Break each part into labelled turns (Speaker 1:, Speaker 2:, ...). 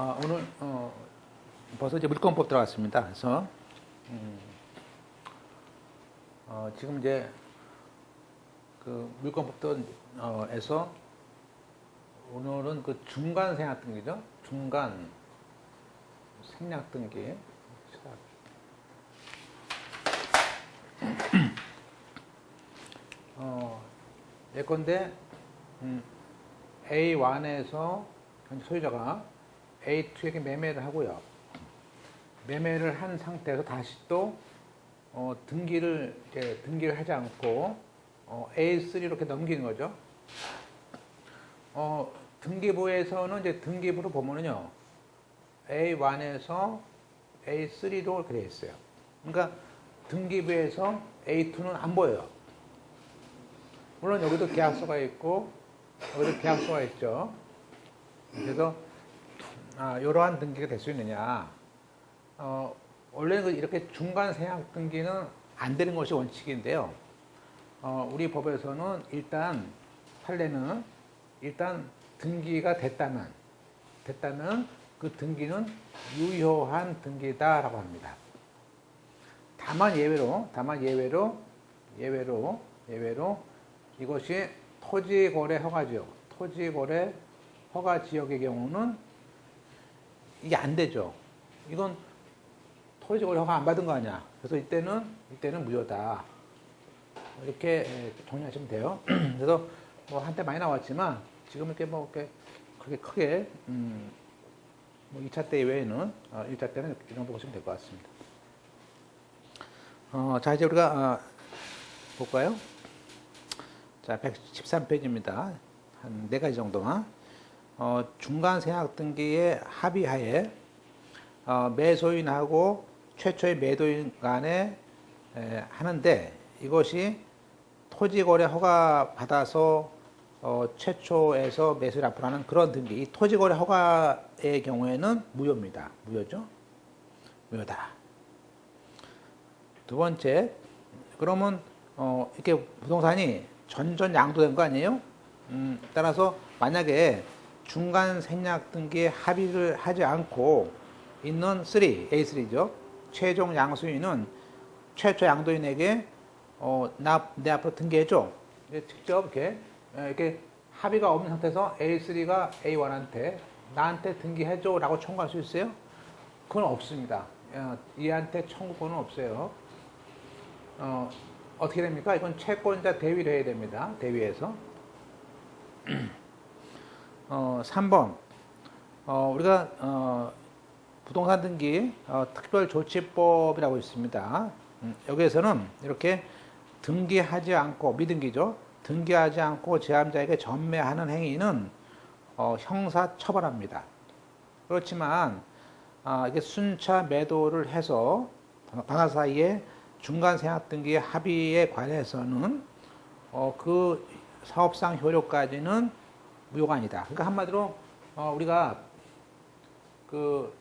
Speaker 1: 오늘 벌써 이제 물권법 들어갔습니다. 그래서 지금 이제 그 물권법도에서 오늘은 그 중간 생략 등기죠. 중간 생략 등기. 예컨대 A1에서 소유자가 A2에게 매매를 하고요. 매매를 한 상태에서 다시 또 등기를 하지 않고 A3로 이렇게 넘기는 거죠. 등기부에서는 이제 등기부로 보면은요, A1에서 A3로 이렇게 되어 있어요. 그러니까 등기부에서 A2는 안 보여요. 물론 여기도 계약서가 있고 여기도 계약서가 있죠. 그래서 이러한 등기가 될 수 있느냐? 원래는 이렇게 중간 생략 등기는 안 되는 것이 원칙인데요. 우리 법에서는 일단 판례는 일단 등기가 됐다면 그 등기는 유효한 등기다라고 합니다. 다만 예외로 이것이 토지거래 허가지역, 토지거래 허가 지역의 경우는 이게 안 되죠. 이건 토지거래 허가 안 받은 거 아니야. 그래서 이때는 무효다. 이렇게 정리하시면 돼요. 그래서 뭐 한때 많이 나왔지만 지금 이렇게 그렇게 크게 뭐 2차 때 이외에는 1차 때는 이 정도 보시면 될 것 같습니다. 자, 이제 우리가 볼까요? 자, 113페이지입니다. 한 4가지 정도만. 중간 생략 등기의 합의하에 매소인하고 최초의 매도인 간에 하는데, 이것이 토지거래 허가 받아서 최초에서 매수를 앞으로 하는 그런 등기. 이 토지거래 허가의 경우에는 무효입니다. 무효죠? 무효다. 두 번째, 그러면 이렇게 부동산이 전전 양도된 거 아니에요? 따라서 만약에 중간 생략 등기에 합의를 하지 않고 있는 A3죠. 최종 양수인은 최초 양도인에게 내 앞으로 등기해줘. 직접 이렇게 합의가 없는 상태에서 A3가 A1한테 나한테 등기해줘라고 청구할 수 있어요? 그건 없습니다. 이한테 청구권은 없어요. 어떻게 됩니까? 이건 채권자 대위를 해야 됩니다. 대위에서. 3번. 우리가 부동산 등기 특별조치법이라고 있습니다. 여기에서는 이렇게 등기하지 않고, 미등기죠. 등기하지 않고 제함자에게 전매하는 행위는 형사 처벌합니다. 그렇지만 이게 순차 매도를 해서 당사 사이에 중간 생략 등기의 합의에 관해서는 그 사업상 효력까지는 무효가 아니다. 그러니까 한마디로 우리가 그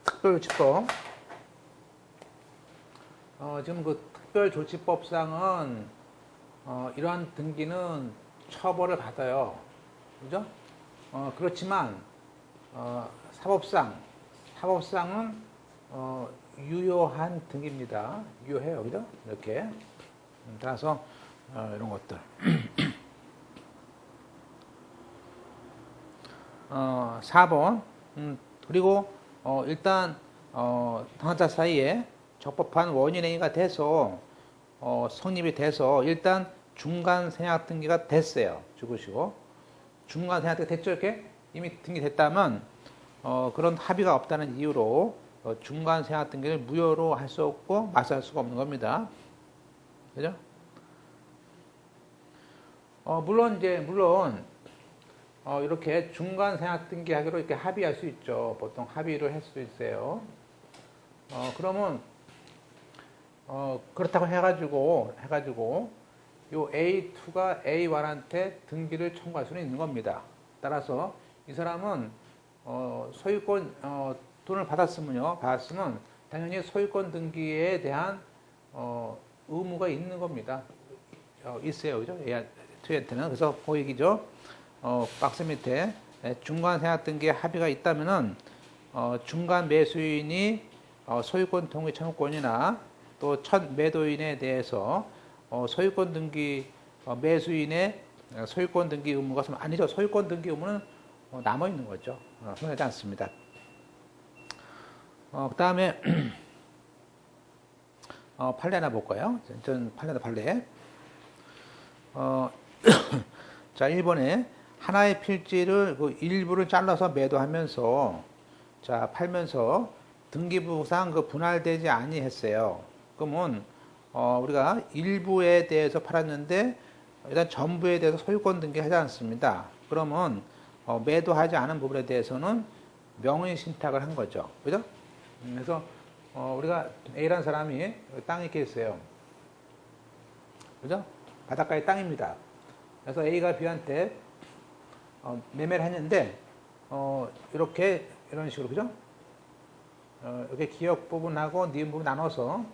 Speaker 1: 특별조치법, 지금 그 특별조치법상은 이러한 등기는 처벌을 받아요. 그죠? 그렇지만 사법상은 유효한 등기입니다. 유효해요. 그죠? 이렇게. 따라서 이런 것들. 4번. 그리고 일단 당사자 사이에 적법한 원인행위가 돼서 성립이 돼서 일단 중간 생략 등기가 됐어요. 죽으시고 중간 생략 등기가 됐죠. 이렇게 이미 등기됐다면 그런 합의가 없다는 이유로 중간 생략 등기를 무효로 할 수 없고 말소할 수가 없는 겁니다. 그죠? 물론 이렇게 중간 생략 등기하기로 이렇게 합의할 수 있죠. 보통 합의를 할 수 있어요. 그러면 그렇다고 해가지고 요 A2가 A1한테 등기를 청구할 수는 있는 겁니다. 따라서 이 사람은 소유권 돈을 받았으면 당연히 소유권 등기에 대한 의무가 있는 겁니다. 있어요, 그죠? A2한테는. 그래서 그 얘기죠. 박스 밑에 중간 생략 등기에 합의가 있다면은 중간 매수인이 소유권 등기 청구권이나 또 첫 매도인에 대해서 소유권 등기 매수인의 소유권 등기 의무가 아니죠. 소유권 등기 의무는 남아 있는 거죠. 손해지 않습니다. 그 다음에 판례 하나 볼까요? 전 판례. 자, 1번에 하나의 필지를 그 일부를 잘라서 매도하면서 자, 팔면서 등기부상 그 분할되지 아니했어요. 그러면 우리가 일부에 대해서 팔았는데 일단 전부에 대해서 소유권 등기하지 않습니다. 그러면 매도하지 않은 부분에 대해서는 명의 신탁을 한 거죠. 그죠? 그래서 우리가 A라는 사람이 땅이 이렇게 있어요. 그죠? 바닷가에 땅입니다. 그래서 A가 B한테 매매를 했는데 이렇게 이런 식으로 그죠? 이렇게 기억 부분하고 니은 부분 나눠서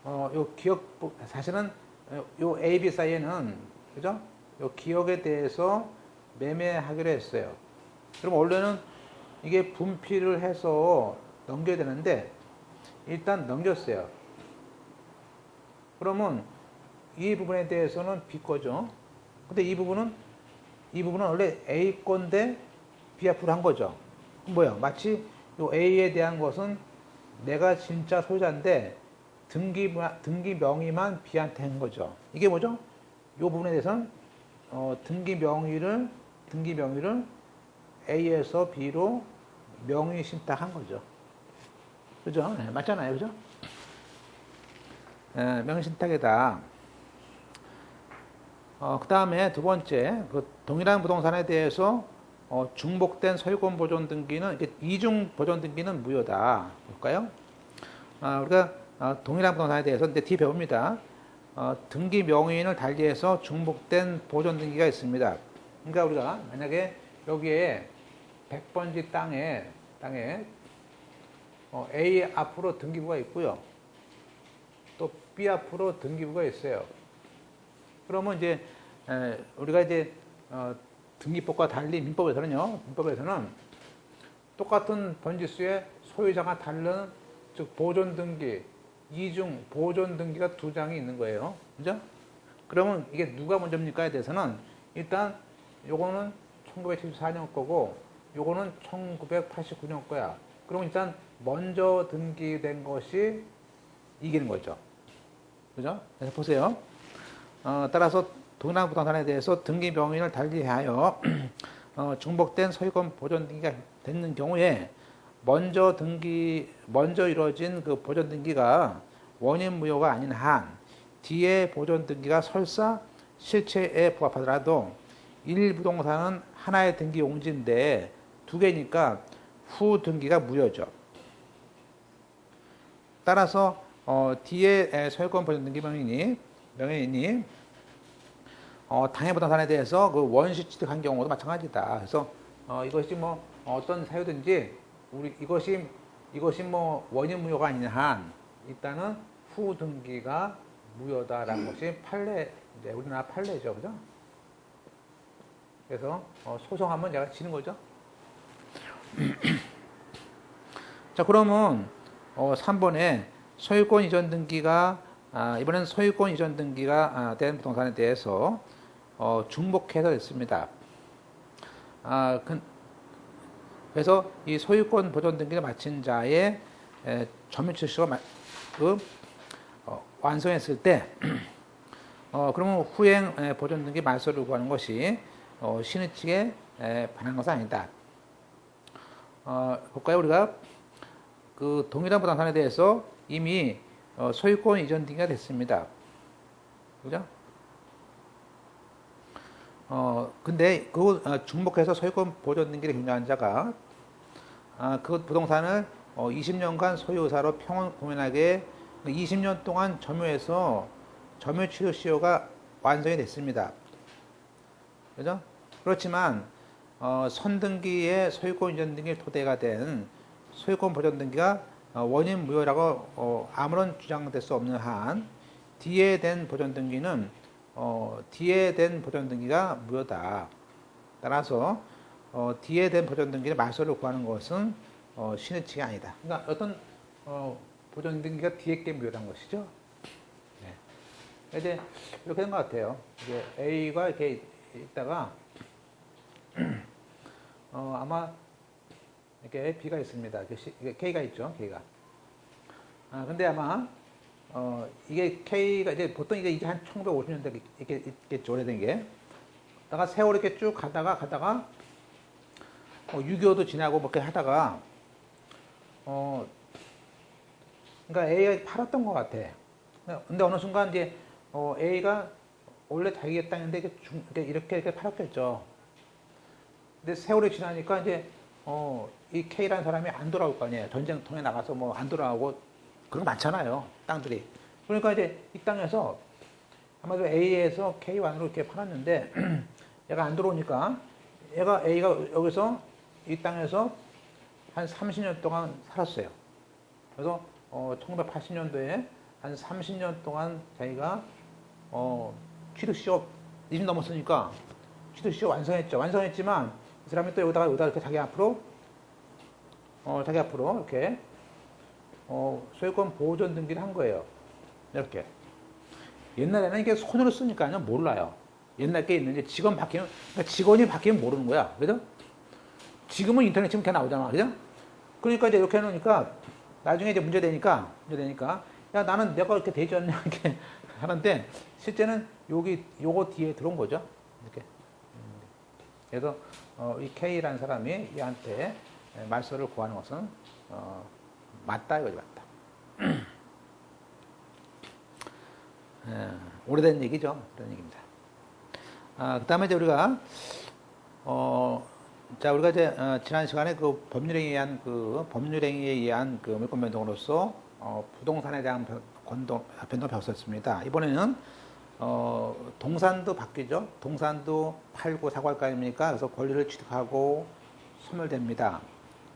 Speaker 1: 요 기억 사실은 요 A, B 사이에는 그죠? 요 기억에 대해서 매매하기로 했어요. 그럼 원래는 이게 분필을 해서 넘겨야 되는데 일단 넘겼어요. 그러면 이 부분에 대해서는 B 거죠. 근데 이 부분은 원래 A 건데 B 앞으로 한 거죠. 뭐야? 마치 요 A에 대한 것은 내가 진짜 소유자인데 등기 명의만 B한테 한 거죠. 이게 뭐죠? 이 부분에 대해서는 등기 명의를 A에서 B로 명의 신탁한 거죠. 그죠? 네, 맞잖아요. 그죠? 명의 신탁에다. 그 다음에 두 번째, 그 동일한 부동산에 대해서 중복된 소유권 보존 등기는, 이중 보존 등기는 무효다. 볼까요? 우리가 동일한 부동산에 대해서 이제 뒤에 배웁니다. 등기 명의인을 달리해서 중복된 보존 등기가 있습니다. 그러니까 우리가 만약에 여기에 100번지 땅에 A 앞으로 등기부가 있고요. 또 B 앞으로 등기부가 있어요. 그러면 이제 우리가 이제 등기법과 달리 민법에서는 똑같은 번지수의 소유자가 다른 즉 보존 등기, 이중 보존 등기가 두 장이 있는 거예요. 그죠? 그러면 이게 누가 먼저입니까에 대해서는 일단 요거는 1974년 거고 요거는 1989년 거야. 그러면 일단 먼저 등기된 것이 이기는 거죠. 그죠? 그래서 보세요. 따라서 동일한 부동산에 대해서 등기 명의를 달리하여 중복된 소유권 보존 등기가 됐는 경우에 먼저 이루어진 그 보존 등기가 원인 무효가 아닌 한 뒤에 보존 등기가 설사 실체에 부합하더라도 1부동산은 하나의 등기 용지인데 두 개니까 후 등기가 무효죠. 따라서 뒤에 소유권 보존 등기 명의인이 당해 부동산에 대해서 그 원시 취득한 경우도 마찬가지다. 그래서 이것이 뭐 어떤 사유든지 이것이 뭐 원인 무효가 아닌 한 일단은 후 등기가 무효다라는 것이 판례, 이제 우리나라 판례죠, 그죠? 그래서 소송하면 내가 지는 거죠. 자, 그러면 3번에 소유권 이전 등기가 이번엔 소유권 이전 등기가 된 부동산에 대해서 중복해서 됐습니다. 그래서 이 소유권 보존 등기를 마친 자의 점유취소가 완성했을 때 그러면 후행 보존 등기 말소를 구하는 것이 신의 측에 반한 것은 아니다. 볼까요? 우리가 그 동일한 부동산에 대해서 이미 소유권 이전 등기가 됐습니다. 그죠? 근데 그 중복해서 소유권 보존 등기를 신청한 자가 그 부동산을 20년간 소유의사로 평온 공연하게 20년 동안 점유해서 점유 취소 시효가 완성이 됐습니다. 그죠? 그렇지만 선등기의 소유권 이전 등기 토대가 된 소유권 보존 등기가 원인 무효라고 아무런 주장될 수 없는 한 뒤에 된 보존 등기는 뒤에 된 보존 등기가 무효다. 따라서 D에 대한 보존 등기의 말소를 구하는 것은 신의 칙이 아니다. 그러니까 어떤 보존 등기가 D에게 무효한 것이죠. 네. 이제 이렇게 된 것 같아요. 이제 A가 이렇게 있다가 아마 이렇게 B가 있습니다. 이게 K가 있죠. K가. 근데 아마 이게 K가 이제 보통 이게 한 1950년대 이렇게 있겠죠. 오래된 게. 다가 세월 이렇게 쭉 가다가 6.25도 지나고 뭐 이렇게 하다가 그러니까 A가 팔았던 것 같아. 근데 어느 순간 이제 A가 원래 자기의 땅인데 이렇게 팔았겠죠. 근데 세월이 지나니까 이제 이 K라는 사람이 안 돌아올 거 아니에요. 전쟁통에 나가서 뭐 안 돌아오고 그런 거 많잖아요. 땅들이. 그러니까 이제 이 땅에서 아마도 A에서 K1으로 이렇게 팔았는데 얘가 안 들어오니까 A가 여기서 이 땅에서 한 30년 동안 살았어요. 그래서 1980년도에 한 30년 동안 자기가 취득시효 20 넘었으니까 취득시효 완성했죠. 완성했지만 이 사람이 또 여기다가 이렇게 자기 앞으로 이렇게 소유권 보존 등기를 한 거예요. 이렇게. 옛날에는 이게 손으로 쓰니까요 몰라요. 옛날 게 있는지 직원 바뀌면 그러니까 직원이 바뀌면 모르는 거야. 그죠? 지금은 인터넷 치면 그냥 나오잖아. 그죠? 그러니까 이제 이렇게 해놓으니까 나중에 이제 문제 되니까 야 나는 내가 이렇게 되지 않냐 이렇게 하는데 실제는 요거 뒤에 들어온 거죠. 이렇게. 그래서 이 K라는 사람이 얘한테 말소를 구하는 것은 맞다 이거지 맞다. 오래된 얘기죠. 그런 얘기입니다. 그 다음에 이제 우리가 우리가 이제 지난 시간에 그 법률행위에 의한 그 물권 변동으로서 부동산에 대한 변동을 배웠었습니다. 이번에는 동산도 바뀌죠. 동산도 팔고 사고할 거 아닙니까? 그래서 권리를 취득하고 소멸됩니다.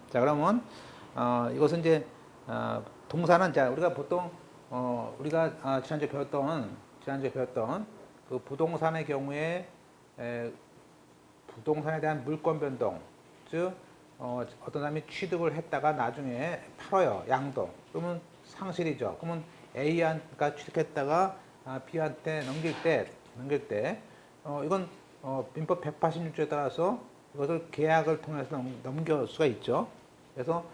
Speaker 1: 자, 그러면 이것은 이제 동산은 자 우리가 보통 우리가 지난주에 배웠던 그 부동산의 경우에 부동산에 대한 물권 변동, 즉 어떤 사람이 취득을 했다가 나중에 팔아요. 양도. 그러면 상실이죠. 그러면 A가 취득했다가 B한테 넘길 때 이건 민법 186조에 따라서 이것을 계약을 통해서 넘길 수가 있죠. 그래서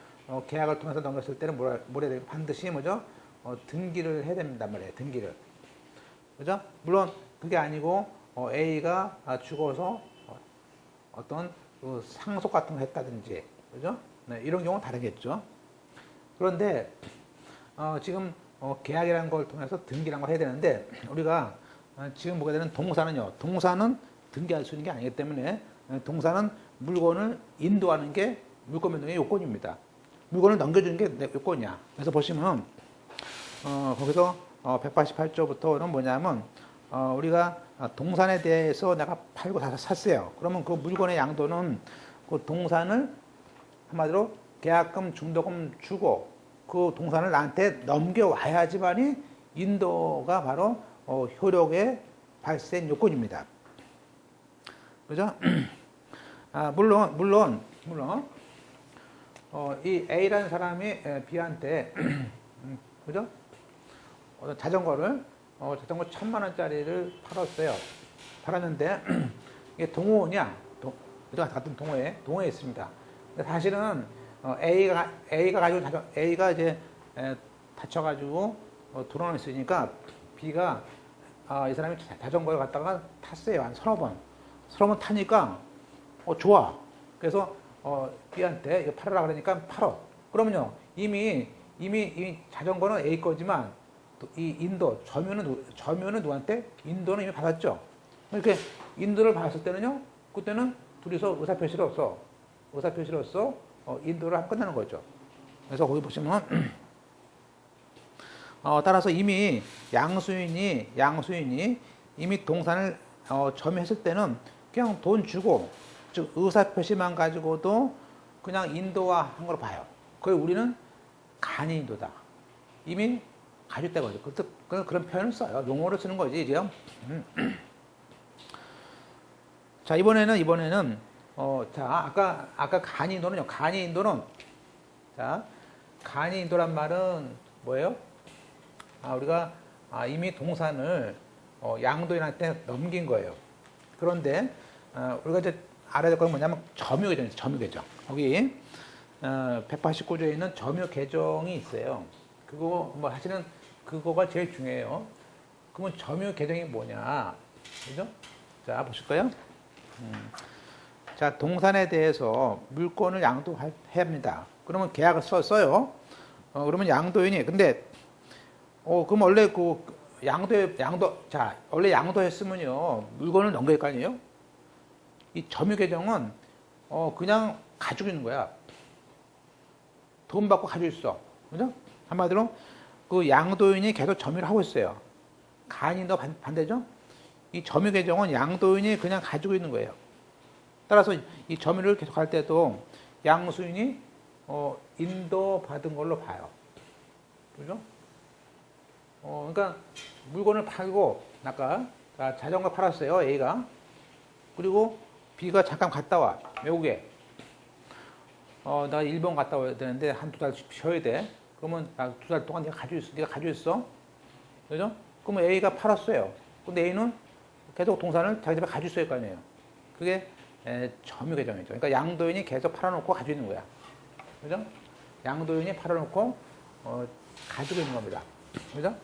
Speaker 1: 계약을 통해서 넘겼을 때는 뭐라 해야 돼요? 반드시 뭐죠? 등기를 해야 된단 말이에요. 등기를. 그죠? 물론 그게 아니고 A가 죽어서 어떤 그 상속 같은 거 했다든지, 그죠? 네, 이런 경우는 다르겠죠. 그런데 지금 계약이라는 걸 통해서 등기라는 걸 해야 되는데 우리가 지금 보게 되는 동사는요. 동사는 등기할 수 있는 게 아니기 때문에 동사는 물건을 인도하는 게 물권 변동의 요건입니다. 물건을 넘겨주는 게 요건이야. 그래서 보시면 거기서 188조부터는 뭐냐면 우리가 동산에 대해서 내가 팔고 샀어요. 그러면 그 물건의 양도는 그 동산을 한마디로 계약금, 중도금 주고 그 동산을 나한테 넘겨와야지만이 인도가 바로 효력의 발생 요건입니다. 그죠? 물론 이 A라는 사람이 B한테 그죠? 자전거 1,000만 원짜리를 팔았는데 이게 동호원이야. 같은 동호회에 있습니다. 근데 사실은 A가 이제 다쳐가지고 도로에 있으니까 B가 이 사람이 자전거를 갖다가 탔어요. 한 서너 번 타니까 좋아. 그래서 B한테 이거 팔으라 그러니까 팔어. 그러면요 이미 자전거는 A 거지만 이 인도 점유는 누구한테? 인도는 이미 받았죠. 이렇게 인도를 받았을 때는요, 그때는 둘이서 의사표시로서 인도를 하면 끝나는 거죠. 그래서 거기 보시면 따라서 이미 양수인이 이미 동산을 점유했을 때는 그냥 돈 주고 즉 의사표시만 가지고도 그냥 인도화한 걸 봐요. 그걸 우리는 간이 인도다. 이미 가졌다 거죠. 그런 표현을 써요. 용어를 쓰는 거지, 이제. 자, 이번에는 자, 아까 간이 인도는요. 간이 인도는 자, 간이 인도란 말은 뭐예요? 우리가 이미 동산을 양도인한테 넘긴 거예요. 그런데 우리가 이제 알아야 될 건 뭐냐면 점유계정이죠. 점유계정. 거기 189조에 있는 점유계정이 있어요. 그거 뭐 사실은 그거가 제일 중요해요. 그러면 점유계정이 뭐냐? 그죠? 자, 보실까요? 자, 동산에 대해서 물권을 양도해야 합니다. 그러면 계약을 써요. 그러면 양도인이, 근데, 그럼 원래 자, 원래 양도했으면요, 물건을 넘길 거 아니에요? 이 점유계정은, 그냥 가지고 있는 거야. 돈 받고 가지고 있어. 그죠? 한마디로, 그 양도인이 계속 점유를 하고 있어요. 간인도 반대죠? 이 점유계정은 양도인이 그냥 가지고 있는 거예요. 따라서 이 점유를 계속 할 때도 양수인이 인도받은 걸로 봐요. 그죠? 그러니까 물건을 팔고 아까 자전거 팔았어요. A가. 그리고 B가 잠깐 갔다 와. 외국에. 나 일본 갔다 와야 되는데 한 2달 쉬어야 돼. 그러면 2달 동안 네가 가지고 있어. 그죠? 그러면 A가 팔았어요. 근데 A는 계속 동산을 자기 집에 가지고 있어야 할 거 아니에요. 그게 점유계정이죠. 그러니까 양도인이 계속 팔아놓고 가지고 있는 거야. 그죠? 양도인이 팔아놓고 가지고 있는 겁니다. 그죠?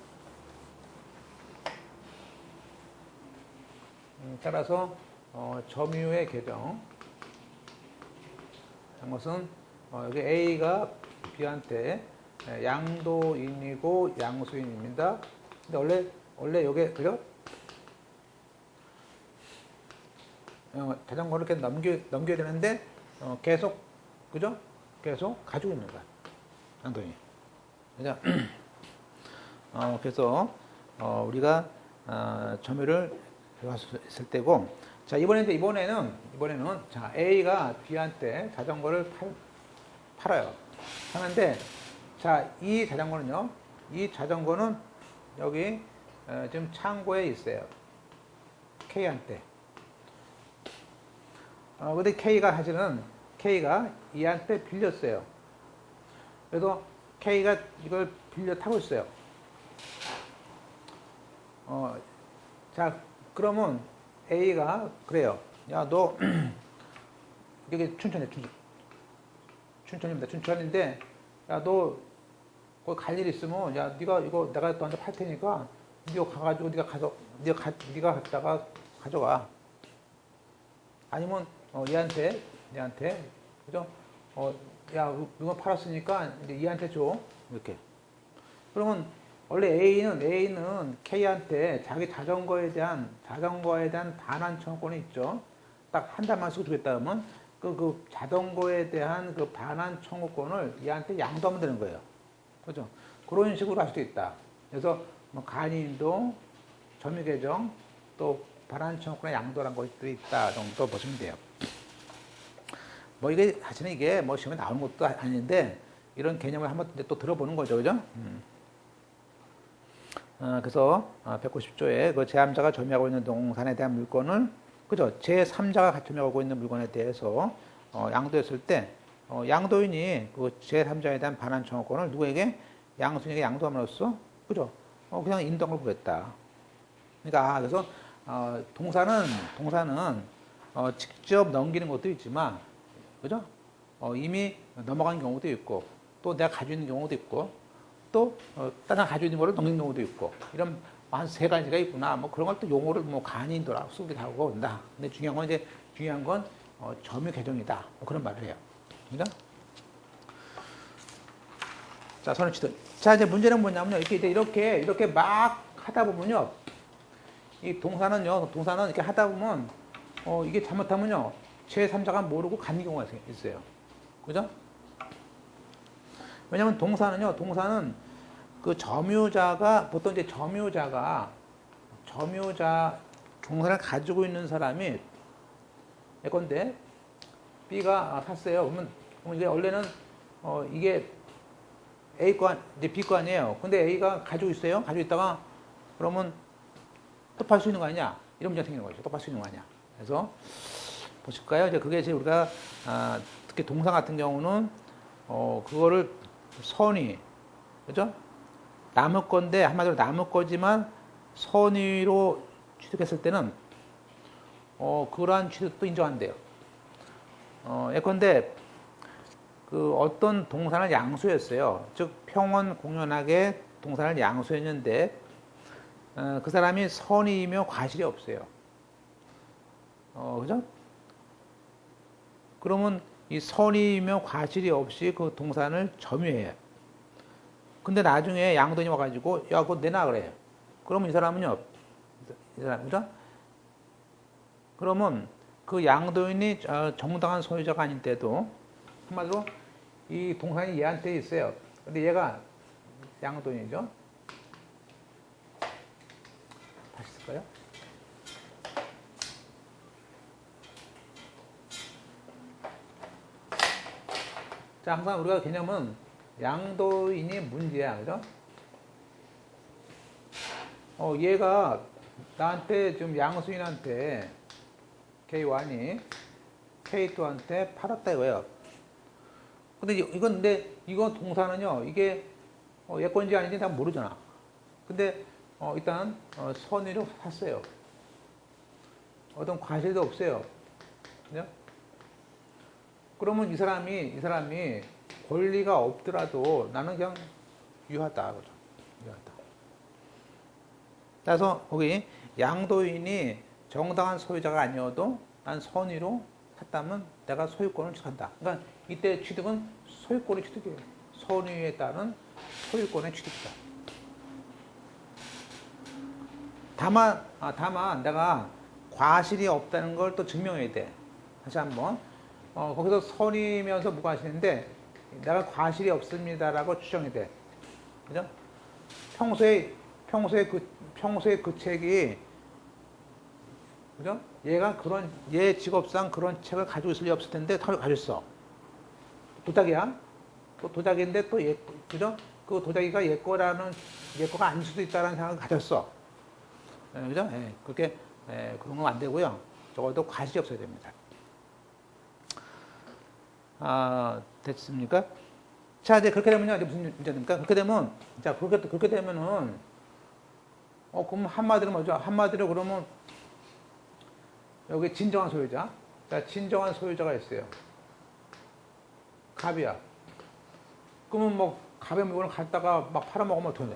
Speaker 1: 따라서 점유의 계정. 한 것은 여기 A가 B한테 양도인이고 양수인입니다. 근데 원래 요게 그죠? 자전거를 이렇게 넘겨야 되는데 계속 그죠? 계속 가지고 있는 거야. 양도인이. 그죠? 그래서 우리가 점유를 했을 때고, 자 이번에는 자 A가 B한테 자전거를 팔아요. 하는데 자 이 자전거는 여기 지금 창고에 있어요. K한테. 근데 K가 E한테 빌렸어요. 그래서 K가 이걸 빌려 타고 있어요. 자, 그러면 A가 그래요. 야, 너 여기 춘천인데, 야, 너 거기 갈 일 있으면, 야, 네가 이거 내가 너한테 팔 테니까, 네가 가가지고 네가 갔다가 가져가. 아니면 얘한테 그죠? 야, 이거 팔았으니까 이제 얘한테 줘. 이렇게. 그러면 원래 A는 K한테 자기 자전거에 대한 반환 청구권이 있죠. 딱 한 달만 쓰고 주겠다 하면 그 자전거에 대한 그 반환 청구권을 얘한테 양도하면 되는 거예요. 그죠? 그런 식으로 할 수도 있다. 그래서 뭐 간이인도, 점유계정, 또 반환 청구권의 양도라는 것들이 있다 정도 보시면 돼요. 뭐 이게 사실은 이게 뭐 시험에 나오는 것도 아닌데 이런 개념을 한번 또 들어보는 거죠, 그죠? 그래서 190조에 그 제3자가 점유하고 있는 동산에 대한 물건을 그죠? 제3자가 점유하고 있는 물건에 대해서 양도했을 때 양도인이 그 제3자에 대한 반환 청구권을 누구에게 양수인에게 양도함으로써 그죠? 그냥 인도한 걸 보였다. 그러니까 그래서 동산은 직접 넘기는 것도 있지만 그죠? 이미 넘어간 경우도 있고 또 내가 가지고 있는 경우도 있고 또 다른 가지고 있는 거를 넘기는 경우도 있고 이런 한 3가지가 있구나. 뭐 그런 걸 또 용어를 뭐 간이인도라고 쓰기도 하고 온다. 근데 중요한 건 점유 계정이다. 뭐 그런 말을 해요. 그죠? 자, 손을 치듯. 자, 이제 문제는 뭐냐면요. 이렇게 막 하다 보면요. 이 동사는 이렇게 하다 보면 이게 잘못하면요. 제3자가 모르고 가는 경우가 있어요. 그죠? 왜냐면 동사는 그 점유자가 보통 이제 동산을 가지고 있는 사람이 예컨대 B가 샀어요. 그러면 이게 원래는 이게 A 거 이제 B 거 아니에요. 근데 A가 가지고 있어요. 가지고 있다가 그러면 또 팔 수 있는 거 아니냐? 이런 문제가 생기는 거죠. 또 팔 수 있는 거 아니야? 그래서 보실까요? 이제 그게 이제 우리가 특히 동사 같은 경우는 그거를 선의, 그죠? 남의 건데 한마디로 남의 거지만 선의로 취득했을 때는 그러한 취득도 인정한대요. 예컨대 그 어떤 동사를 양수했어요. 즉 평원 공연하게 동사를 양수했는데 그 사람이 선의이며 과실이 없어요. 그죠? 그러면 이 선의이며 과실이 없이 그 동사를 점유해요. 근데 나중에 양도인이 와가지고 야 그거 내놔 그래요. 그러면 이 사람은요, 이 사람 그죠? 그러면 그 양도인이 정당한 소유자가 아닐 때도 한마디로 이 동산이 얘한테 있어요. 근데 얘가 양도인이죠. 다시 쓸까요? 자, 항상 우리가 개념은 양도인이 문제야, 그죠? 얘가 나한테 지금 양수인한테 K1이 K2한테 팔았다 이거예요. 근데 이건 동사는요, 이게 얘 건지 아닌지 다 모르잖아. 근데 일단 선의로 샀어요. 어떤 과실도 없어요. 그죠? 그러면 이 사람이 권리가 없더라도 나는 그냥 유하다, 그죠? 유하다. 그래서 거기 양도인이 정당한 소유자가 아니어도 난 선의로 샀다면 내가 소유권을 취득한다. 그러니까 이때 취득은 소유권의 취득이에요. 선의에 따른 소유권의 취득이다. 다만 내가 과실이 없다는 걸 또 증명해야 돼. 다시 한번 거기서 선의면서 무과실인데 내가 과실이 없습니다라고 주장해야 돼. 그죠? 평소에 그 책이, 그죠? 얘 직업상 그런 책을 가지고 있을 리 없을 텐데, 가지고 있어. 도자기야? 또 도자기인데 또 그죠? 그 도자기가 얘 거가 아닐 수도 있다는 생각을 가졌어. 그죠? 그렇게, 그런 건 안 되고요. 적어도 과실이 없어야 됩니다. 됐습니까? 자, 이제 그렇게 되면요, 이제 무슨 문제입니까? 그렇게 되면은, 그럼 한마디로 뭐죠? 한마디로 그러면, 여기 진정한 소유자. 자, 진정한 소유자가 있어요. 갑이야. 그러면 뭐, 갑의 물건을 갖다가 막 팔아먹으면 어떡해?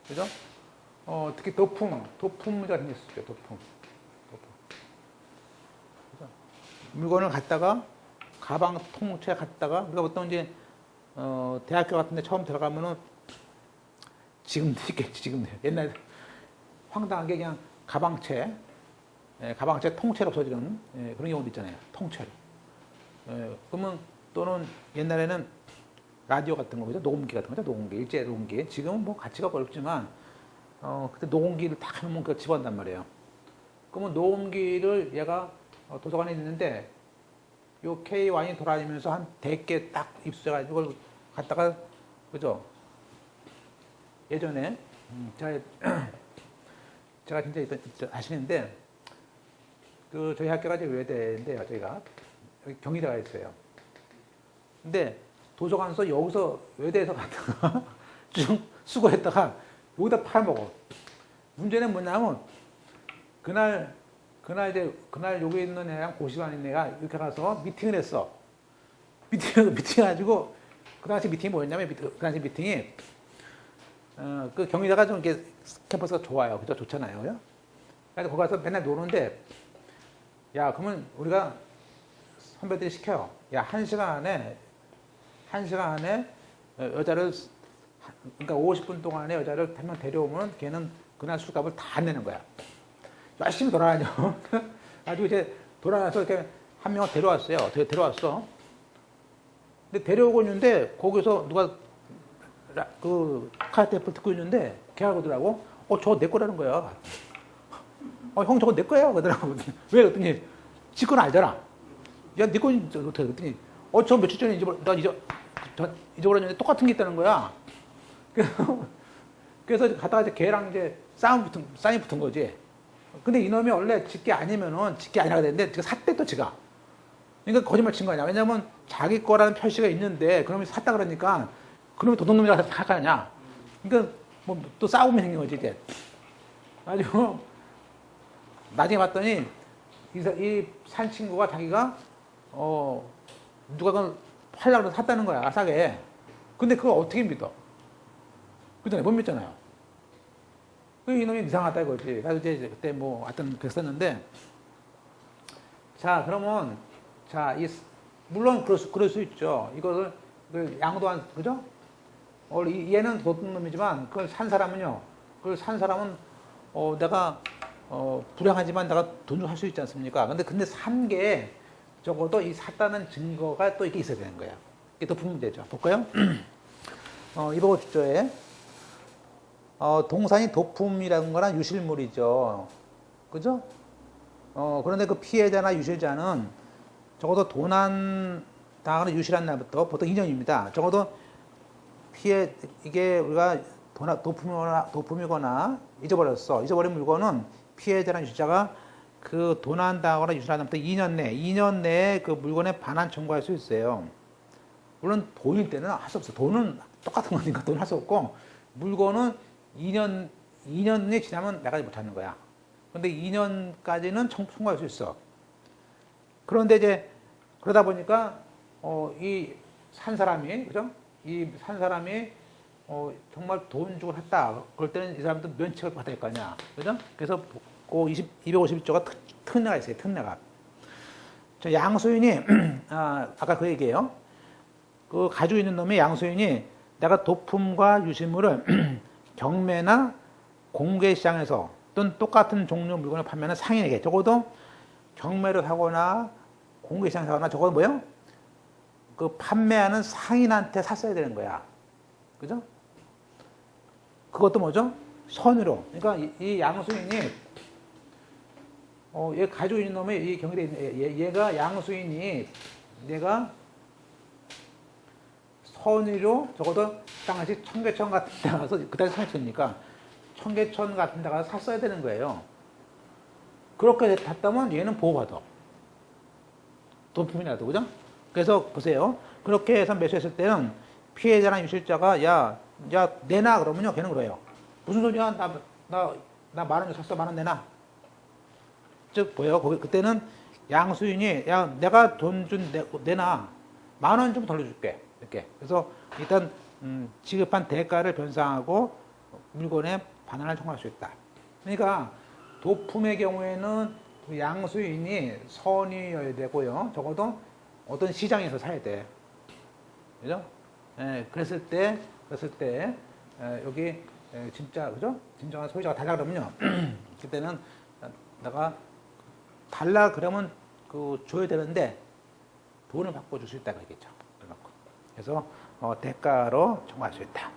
Speaker 1: 그죠? 특히 도품 문제가 생길 수 있죠, 도품. 그죠? 물건을 갖다가, 가방 통째 갖다가, 우리가 보통 이제, 대학교 같은 데 처음 들어가면은, 지금도 있겠지, 지금도. 옛날에 황당하게 그냥 가방채 통째로 없어지는 그런 경우도 있잖아요. 통째로. 그러면 또는 옛날에는 라디오 같은 거, 그죠? 녹음기 같은 거죠. 녹음기, 일제 녹음기. 지금은 뭐 가치가 어렵지만, 그때 녹음기를 딱 하면 그거 집어간단 말이에요. 그러면 녹음기를 얘가 도서관에 있는데, 요 K1이 돌아다니면서 한 100개 딱 입수해가지고 그걸 갖다가, 그죠? 예전에, 제가 진짜 아시는데, 저희 학교가 이제 외대인데요, 저희가. 여기 경희대가 있어요. 근데 도서관에서 여기서 외대에서 갔다가 쭉 수거했다가 여기다 팔아먹어. 문제는 뭐냐면, 그날 여기 있는 애랑 고시반에 있는 애가 이렇게 가서 미팅을 했어. 미팅해가지고, 그 당시 미팅이 뭐였냐면, 그 당시 미팅이, 그 경희대가 좀 이렇게 캠퍼스가 좋아요. 그죠? 좋잖아요. 그죠? 그래서 거기 가서 맨날 노는데, 야, 그러면 우리가 선배들이 시켜요. 야, 한 시간 안에 여자를, 그러니까 50분 동안에 여자를 한 명 데려오면 걔는 그날 술값을 다 내는 거야. 열심히 돌아다녀. 아주 이제 돌아다녀서 이렇게 한 명을 데려왔어요. 데려왔어. 근데 데려오고 있는데 거기서 누가 그 카세트테이프를 듣고 있는데 걔가 그러더라고. 저거 내 거라는 거야. 형 저거 내 거야. 그러더라고. 왜? 그랬더니 지 건 알잖아. 야, 네 건 어떻게? 그랬더니 저 며칠 전에 잊어버렸는데 똑같은 게 있다는 거야. 그래서 가다가 이제 걔랑 이제 싸움이 붙은 거지. 근데 이놈이 원래 직계 아니면은 직계 아니라고 되는데 지가 샀대 또 지가. 그러니까 거짓말 친 거 아니야. 왜냐면 자기 거라는 표시가 있는데 그놈이 샀다 그러니까 그놈이 도둑놈이라고 할 거 아니야. 그러니까 뭐 또 싸움이 생긴 거지 이제. 아주 나중에 봤더니 이 산 친구가 자기가 누가 그걸 팔려고 해서 샀다는 거야 싸게. 근데 그걸 어떻게 믿어? 그잖아요. 못 믿잖아요. 그 이놈이 이상하다 이거지. 그래서 이제 그때 뭐 하여튼 그랬었는데, 자 그러면 자 물론 그럴 수 있죠. 이거를 양도한 그죠? 얘는 도둑놈이지만 그걸 산 사람은요. 그걸 산 사람은 내가 불행하지만 내가 돈을 할 수 있지 않습니까? 근데 산 게 적어도 이 샀다는 증거가 또 이렇게 있어야 되는 거예요. 이게 도품이 되죠. 볼까요? 250조에 동산이 도품이라는 거는 유실물이죠. 그죠? 그런데 그 피해자나 유실자는 적어도 도난 당하는 유실한 날부터 보통 2년입니다. 적어도 이게 우리가 도품이거나 잊어버린 물건은 피해자나 유실자가 그 도난 당하거나 유실한 날부터 2년 내에 그 물건에 반환 청구할 수 있어요. 물론 돈일 때는 할 수 없어. 돈은 똑같은 거니까 돈 할 수 없고, 물건은 2년이 지나면 나가지 못하는 거야. 근데 2년까지는 청구할 수 있어. 그런데 이제 그러다 보니까 이 산 사람이 그죠? 이 산 사람이 정말 돈 주고 샀다. 그럴 때는 이 사람도 면책을 받아야 될 거 아니야. 그죠? 그래서 그 250조가 특례가 있어요. 특례가. 양수인이 아까 그 얘기예요. 그 가지고 있는 놈이 양수인이 내가 도품과 유실물을 경매나 공개시장에서 또는 똑같은 종류 물건을 판매하는 상인에게 적어도 경매를 하거나 공개시장에서 하거나 적어도 뭐예요? 그 판매하는 상인한테 샀어야 되는 거야. 그죠? 그것도 뭐죠? 선으로. 그러니까 이 양수인이 얘 가지고 있는 놈이 이 경기대 있는 얘가 양수인이 내가 선의로 적어도 당시 청계천 같은 데 가서 그때 청계천이니까 청계천 같은 데 가서 샀어야 되는 거예요. 그렇게 샀다면 얘는 보호받아. 도품이라도 그죠? 그래서 보세요. 그렇게 해서 매수했을 때는 피해자나 유실자가 야 내놔 그러면요 걔는 그래요. 무슨 소리야? 나 10,000원 샀어. 10,000원 내놔. 즉 뭐예요? 그때는 양수인이 야 내가 돈 내놔. 10,000원 좀 돌려줄게. 이렇게. 그래서 일단 지급한 대가를 변상하고 물건에 반환을 청구할 수 있다. 그러니까 도품의 경우에는 양수인이 선의여야 되고요. 적어도 어떤 시장에서 사야 돼. 그죠? 그랬을 때 여기 진짜 그죠? 진정한 소유자가 달라 그러면요. 그때는 내가 달라 그러면 그 줘야 되는데 돈을 바꿔 줄 수 있다 그러겠죠. 그래서 대가로 청구할 수 있다.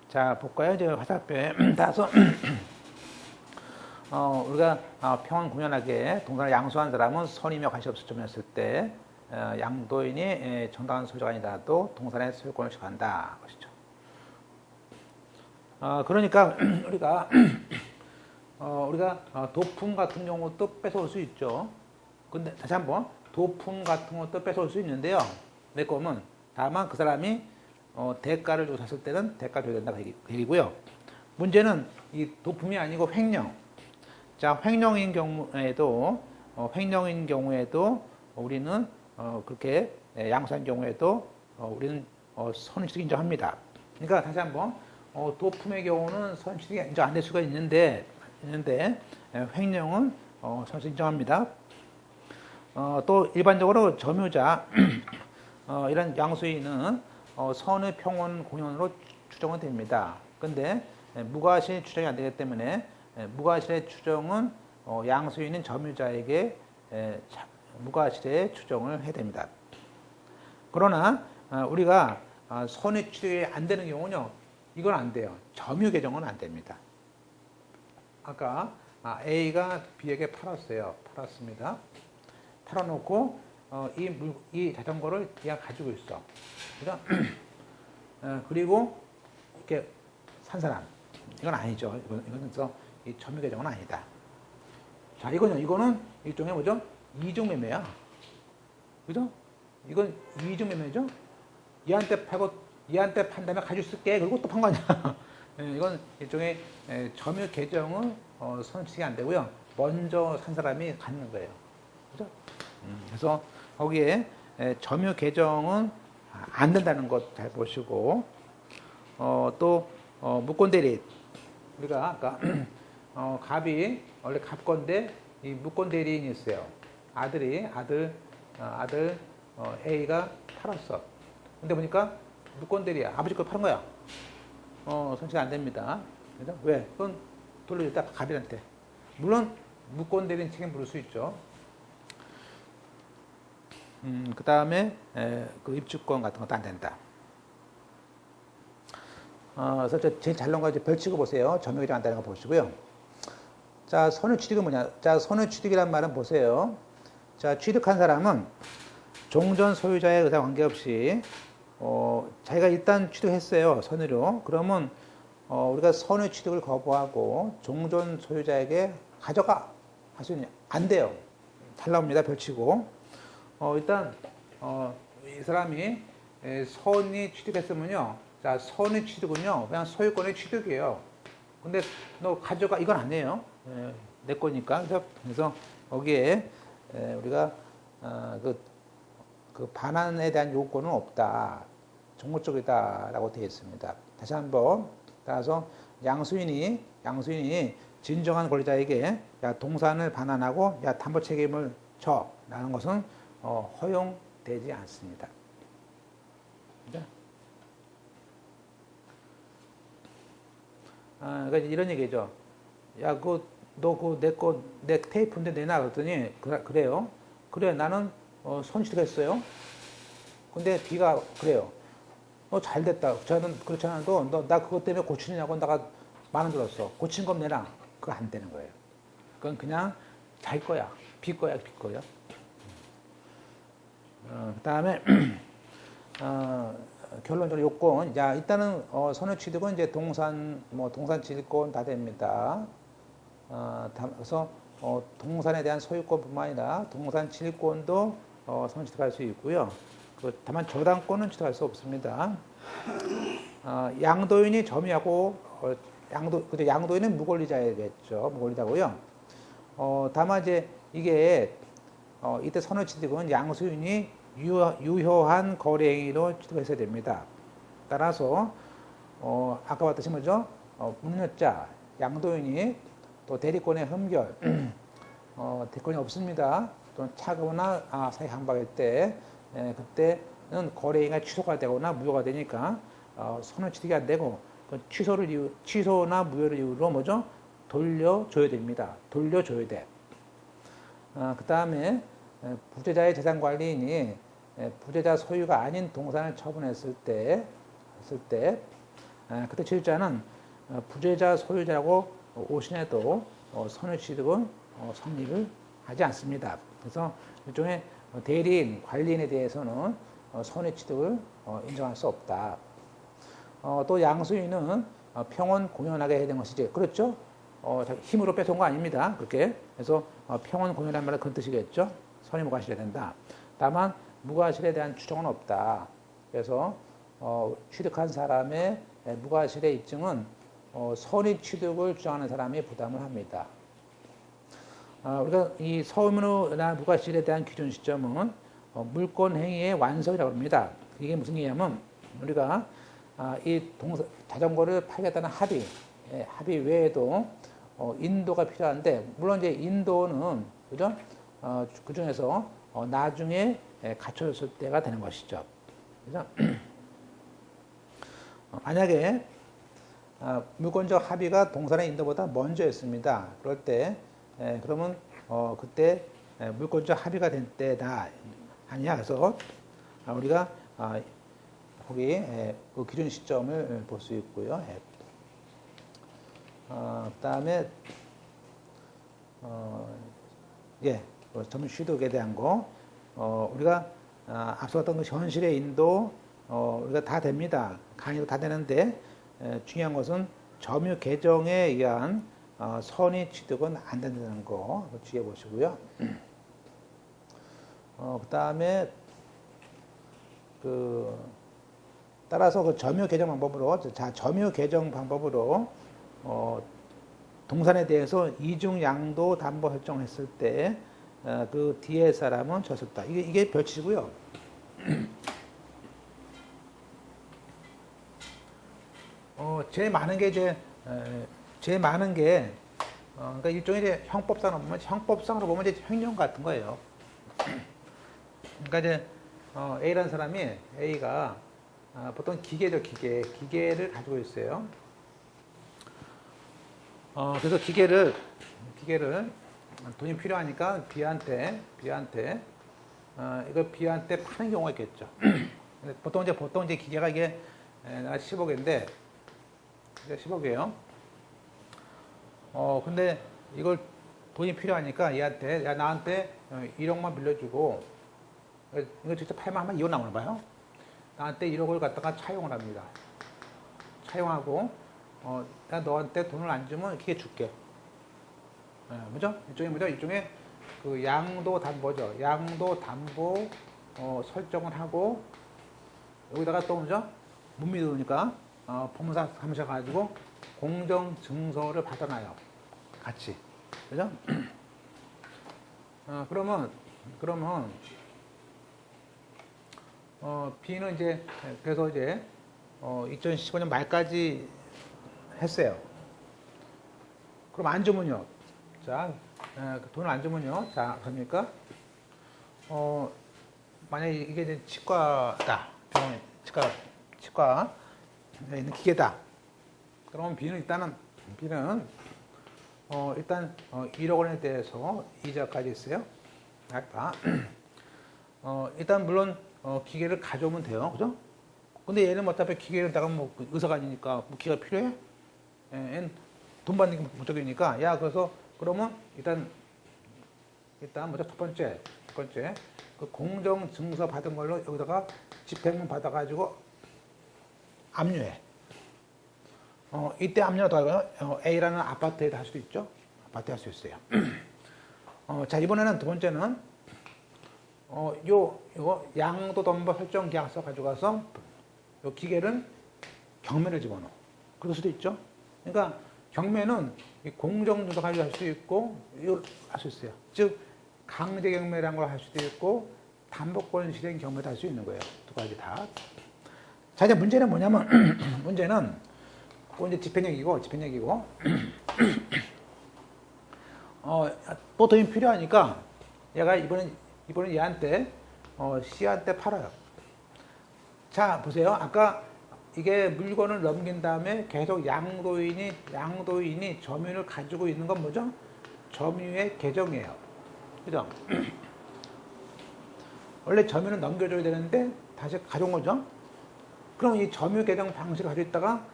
Speaker 1: 자 볼까요? 이제 화살표에 따라서 우리가 평온 공연하게 동산을 양수한 사람은 선이며 관심 없을 점이었을 때 양도인이 정당한 소유자가 아니라도 동산의 소유권을 취한다 것이죠. 그러니까 우리가 도품 같은 경우도 뺏어올 수 있죠. 근데 다시 한번 도품 같은 것도 뺏어올 수 있는데요. 내 거면 다만 그 사람이 대가를 주고 샀을 때는 대가 줘야 된다 그 얘기고요. 문제는 이 도품이 아니고 횡령. 자, 횡령인 경우에도 우리는 그렇게 양수한 경우에도 우리는 선의취득 인정합니다. 그러니까 다시 한번 도품의 경우는 선의취득이 인정 안 될 수가 있는데 횡령은 선의취득 인정합니다. 또 일반적으로 점유자 이런 양수인은 선의 평온 공연으로 추정은 됩니다. 근데 무과실 추정이 안 되기 때문에 무과실의 추정은 양수인인 점유자에게 무과실의 추정을 해야 됩니다. 그러나 우리가 선의 추정이 안 되는 경우는요, 이건 안 돼요. 점유 계정은 안 됩니다. 아까 A가 B에게 팔았습니다. 팔아놓고 이 자전거를 얘가 가지고 있어. 그죠? 그리고 이렇게 산 사람. 이건 아니죠. 이거는 이 점유 계정은 아니다. 자, 이거는 일종의 뭐죠? 이중 매매야. 그죠? 이건 이중 매매죠? 얘한테 팔고 얘한테 판 다음에 가지고 쓸게. 그리고 또 판 거 아니야. 이건 일종의 점유 계정은 손치기 안 되고요. 먼저 산 사람이 갖는 거예요. 그죠? 그래서 거기에 점유 계정은 안 된다는 것 잘 보시고, 또 무권 대리. 우리가 아까 갑이 원래 갑건데 이 무권 대리인이 있어요. 아들 A가 팔았어. 근데 보니까 무권 대리야. 아버지 걸 파는 거야. 손실 안 됩니다. 그죠? 왜? 그건 돌려줬다 갑이한테. 물론 무권 대리인 책임 물을 수 있죠. 그 다음에 그 입주권 같은 것도 안 된다. 그래서 제일 잘 나온 거 별치고 보세요. 점유계정 안 되는 거 보시고요. 자, 손해취득은 뭐냐? 자, 손해취득이란 말은 보세요. 자, 취득한 사람은 종전 소유자의 의사 관계없이 자기가 일단 취득했어요. 선의로. 그러면 우리가 손해취득을 거부하고 종전 소유자에게 가져가 할 수 있냐? 안 돼요. 잘 나옵니다. 별치고. 일단 이 사람이 선이 취득했으면요. 자, 선의 취득은요. 그냥 소유권의 취득이에요. 근데 너 가져가 이건 아니에요. 내 거니까. 그래서 거기에 우리가 그 반환에 대한 요건은 없다. 종무적이다라고 되어 있습니다. 다시 한번 따라서 양수인이 진정한 권리자에게 야 동산을 반환하고 야 담보 책임을 져라는 것은 허용되지 않습니다. 그러니까 이런 얘기죠. 야, 너 내 테이프인데 내놔 그랬더니 그래요. 그래 나는 손실했어요. 근데 B가 그래요. 잘 됐다. 저는 그렇지 않아도 나 그것 때문에 고치느냐고 내가 10,000원 들었어. 고친 건 내놔. 그거 안 되는 거예요. 그건 그냥 잘 거야. B 거야. 그 다음에 결론적으로 요건. 자, 일단은 손해취득은 이제 동산 취득권 다 됩니다. 그래서 동산에 대한 소유권뿐만 아니라 동산 질권도 손해취득할 수 있고요. 다만 저당권은 취득할 수 없습니다. 양도인이 점유하고 양도인은 무권리자겠죠. 무권리자고요. 다만 이제 이게 이때 손해취득은 양수인이 유효한 거래 행위로 취득했어야 됩니다. 따라서 아까 봤듯이 뭐죠? 운여자 양도인이 또 대리권의 흠결 대권이 없습니다. 또는 차거나 사기 강박일 때 그때는 거래 행위가 취소가 되거나 무효가 되니까 손해취득이 안 되고 취소나 무효를 이유로 뭐죠? 돌려줘야 됩니다. 돌려줘야 돼. 그 다음에 부재자의 재산관리인이 부재자 소유가 아닌 동산을 처분했을 때 그때 취득자는 부재자 소유자라고 오신해도 손해취득은 성립을 하지 않습니다. 그래서 일종의 대리인, 관리인에 대해서는 손해취득을 인정할 수 없다. 또 양수인은 평온 공연하게 해야 되는 것이지. 그렇죠? 힘으로 뺏어온 거 아닙니다. 그렇게. 그래서 평온 공연한 말은 그런 뜻이겠죠. 선이 무과실해야 된다. 다만 무과실에 대한 추정은 없다. 그래서 취득한 사람의 무과실의 입증은 선의 취득을 주장하는 사람이 부담을 합니다. 우리가 이 서의무나 무과실에 대한 기준 시점은 물권 행위의 완성이라고 합니다. 이게 무슨 얘기냐면 우리가 이 자전거를 팔겠다는 합의 외에도 인도가 필요한데 물론 이제 인도는 그죠? 그 중에서 나중에 갖춰졌을 때가 되는 것이죠. 그죠? 만약에 물권적 합의가 동산의 인도보다 먼저였습니다. 그럴 때 그러면 그때 물권적 합의가 된 때다 아니야. 그래서 우리가 거기 그 기준 시점을 볼 수 있고요. 그다음에 점유취득에 대한 거 우리가 앞서 봤던 그 현실의 인도 우리가 다 됩니다. 강의도 다 되는데 중요한 것은 점유 개정에 의한 선의 취득은 안 된다는 거 주의해 보시고요. 그 다음에 따라서 그 점유 개정 방법으로, 점유 개정 방법으로 동산에 대해서 이중 양도 담보 설정했을 때 그 뒤에 사람은 졌었다. 이게 별치고요. 제일 많은 게 그러니까 일종의 이제 형법상으로 보면 이제 횡령 같은 거예요. 그러니까 이제 A라는 사람이 A가 보통 기계죠, 기계를 가지고 있어요. 그래서 기계를 돈이 필요하니까 B한테 이걸 B한테 파는 경우가 있겠죠. 보통 이제 기계가 이게 10억인데 10억이에요. 근데 이걸 돈이 필요하니까 얘한테, 야, 나한테 1억만 빌려주고, 이거 직접 팔면 아마 2억 나오나 봐요. 나한테 1억을 갖다가 차용을 합니다. 차용하고, 나 너한테 돈을 안 주면 기계 줄게. 뭐죠? 일종의 그 양도 담보죠. 양도 담보, 설정을 하고, 여기다가 또 뭐죠? 못 믿으니까, 법무사 사무실 가지고 공정증서를 받아놔요. 같이. 그죠? 그러면, B는 그래서 2015년 말까지 했어요. 그럼 안 주면요. 자, 돈을 안 주면요. 자, 그러니까, 만약에 이게 이제 치과다. 병원에, 치과 있는 기계다. 그러면 B는 일단 1억 원에 대해서 이자까지 있어요. 아까. 일단 물론 기계를 가져오면 돼요. 그죠? 근데 얘는 어차피 기계를 다가 의사가 아니니까 기계가 필요해? 얘는 돈 받는 게 목적이니까. 야, 그러면 일단 먼저 첫 번째 그 공정 증서 받은 걸로 여기다가 집행문 받아가지고 압류해. 이때 압류가 더 하고요. A라는 아파트에다 할 수도 있죠. 아파트에 할 수 있어요. 자, 이번에는 두 번째는 요거 양도담보 설정 계약서 가져가서 요 기계를 경매를 집어넣어. 그럴 수도 있죠. 그러니까 경매는 공정증서 가지고 할 수 있고 이걸 할 수 있어요. 즉 강제 경매라는 걸 할 수도 있고 담보권 실행 경매도 할 수 있는 거예요. 두 가지 다. 자, 이제 문제는 뭐냐면 문제는 그건 이제 집행력이고 또 돈이 필요하니까 얘가 이번엔 얘한테 C한테 팔아요. 자, 보세요. 아까 이게 물건을 넘긴 다음에 계속 양도인이 점유를 가지고 있는 건 뭐죠? 점유의 개정이에요. 그죠? 원래 점유는 넘겨줘야 되는데 다시 가져온 거죠? 그럼 이 점유 개정 방식을 가지고 있다가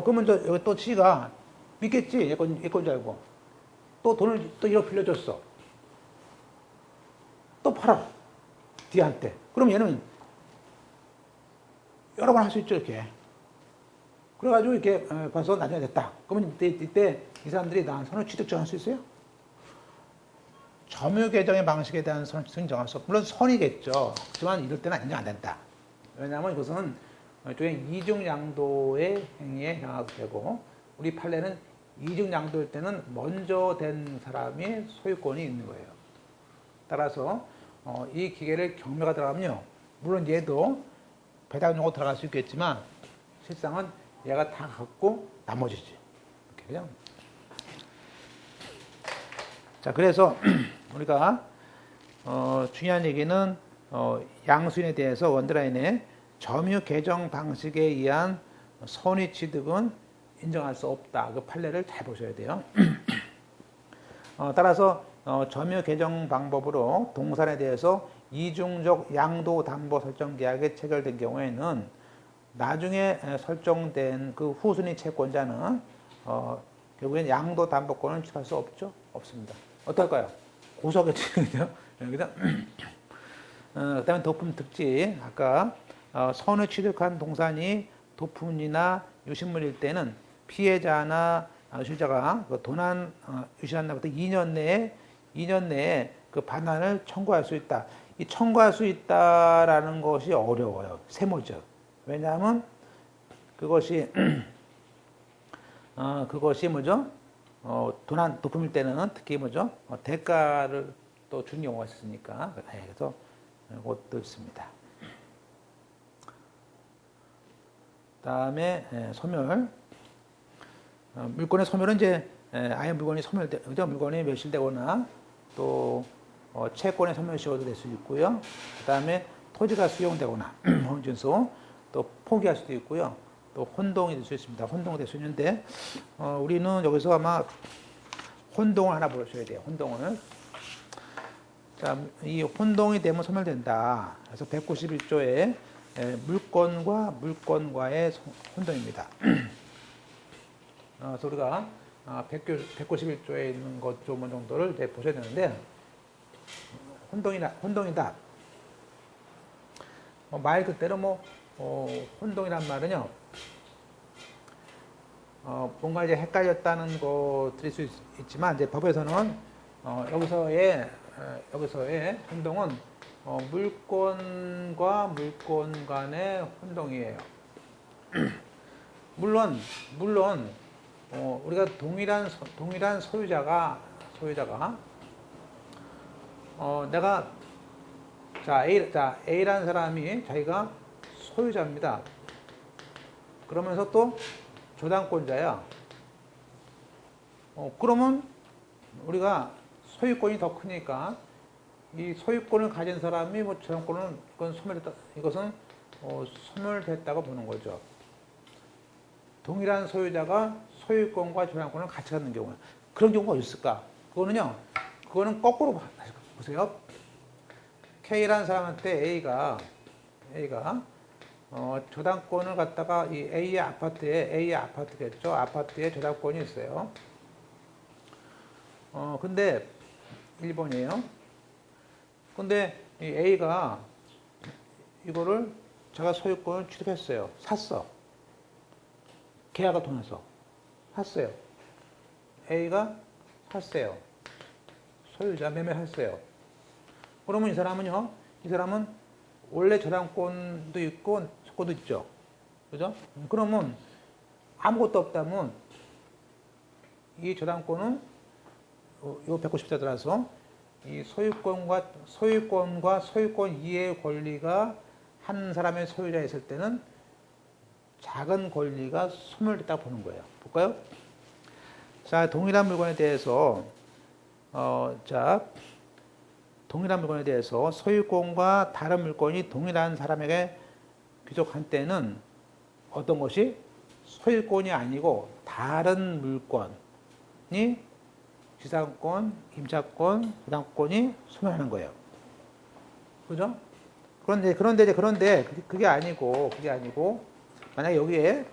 Speaker 1: 그러면 여기 또 C가 믿겠지? 얘 건 줄 알고. 또 돈을 또 1억 빌려줬어. 또 팔아. D한테. 그럼 얘는 여러 번 할 수 있죠, 이렇게. 그래가지고 이렇게 벌써 나중에 됐다. 그러면 이때 이 사람들이 나한 선을 취득 정할 수 있어요? 점유 개정의 방식에 대한 선을 정할 수 없고, 물론 선이겠죠. 하지만 이럴 때는 인정 안 된다. 왜냐하면 이것은 일종의 이중양도의 행위에 해당하게 되고, 우리 판례는 이중양도일 때는 먼저 된 사람이 소유권이 있는 거예요. 따라서 이 기계를 경매가 들어가면요, 물론 얘도 배당용으로 들어갈 수 있겠지만 실상은 얘가 다 갖고 나머지지. 이렇게, 그죠? 자, 그래서 우리가 중요한 얘기는 양수인에 대해서 원드라인의 점유 개정 방식에 의한 선의 취득은 인정할 수 없다. 그 판례를 잘 보셔야 돼요. 따라서 점유 개정 방법으로 동산에 대해서 이중적 양도 담보 설정 계약이 체결된 경우에는 나중에 설정된 그 후순위 채권자는 결국엔 양도 담보권을 취할 수 없죠? 없습니다. 어떨까요? 고소하겠죠? 그죠? 그 다음에 도품 특징. 아까 선을 취득한 동산이 도품이나 유실물일 때는 피해자나 유실자가 그 도난 유실한 날부터 2년 내에 그 반환을 청구할 수 있다. 이 청구할 수 있다라는 것이 어려워요. 세모죠. 왜냐하면 그것이 그것이 뭐죠? 도난 도품일 때는 특히 뭐죠? 대가를 또 주는 경우가 있으니까. 그래서 그것도 있습니다. 다음에 소멸. 물건의 소멸은 이제 아예 물건이 소멸되죠. 물건이 멸실되거나 또 채권의 소멸시효도 될 수 있고요. 그다음에 토지가 수용되거나 홍준소 또 포기할 수도 있고요. 또 혼동이 될 수 있습니다. 혼동이 될 수 있는데 우리는 여기서 아마 혼동을 하나 보셔야 돼요. 혼동을. 자, 이 혼동이 되면 소멸된다. 그래서 191조에 물건과 물건과의 혼동입니다. 그래서 우리가 191조에 있는 것 조문 정도를 이제 보셔야 되는데 혼동이다. 말 그대로 혼동이란 말은요. 뭔가 이제 헷갈렸다는 거 드릴 수 있지만 이제 법에서는 여기서의 혼동은 물건과 물건 간의 혼동이에요. 물론 우리가 동일한 소유자가 내가 A라는 사람이 자기가 소유자입니다. 그러면서 또 저당권자야. 그러면 우리가 소유권이 더 크니까 이 소유권을 가진 사람이 저당권은 이것은 소멸됐다고 보는 거죠. 동일한 소유자가 소유권과 저당권을 같이 갖는 경우 그런 경우가 있을까? 그거는 거꾸로 보세요. K라는 사람한테 A가 저당권을 갖다가 이 A의 아파트겠죠. 아파트에 저당권이 있어요. 근데 1번이에요. 근데 이 A가 이거를 제가 소유권을 취득했어요. 샀어. 계약을 통해서 샀어요. A가 샀어요. 소유자 매매했어요. 그러면 이 사람은 원래 저당권도 있고 채권도 있죠. 그죠? 그러면 아무것도 없다면 이 저당권은 요 190자 따라서 이 소유권과 소유권 이해의 권리가 한 사람의 소유자에 있을 때는 작은 권리가 소멸됐다고 보는 거예요. 볼까요? 자, 동일한 물건에 대해서 소유권과 다른 물건이 동일한 사람에게 귀속한 때는 어떤 것이 소유권이 아니고 다른 물건이 지상권, 임차권, 부담권이 소멸하는 거예요. 그죠? 그런데 그게 아니고 만약에 여기에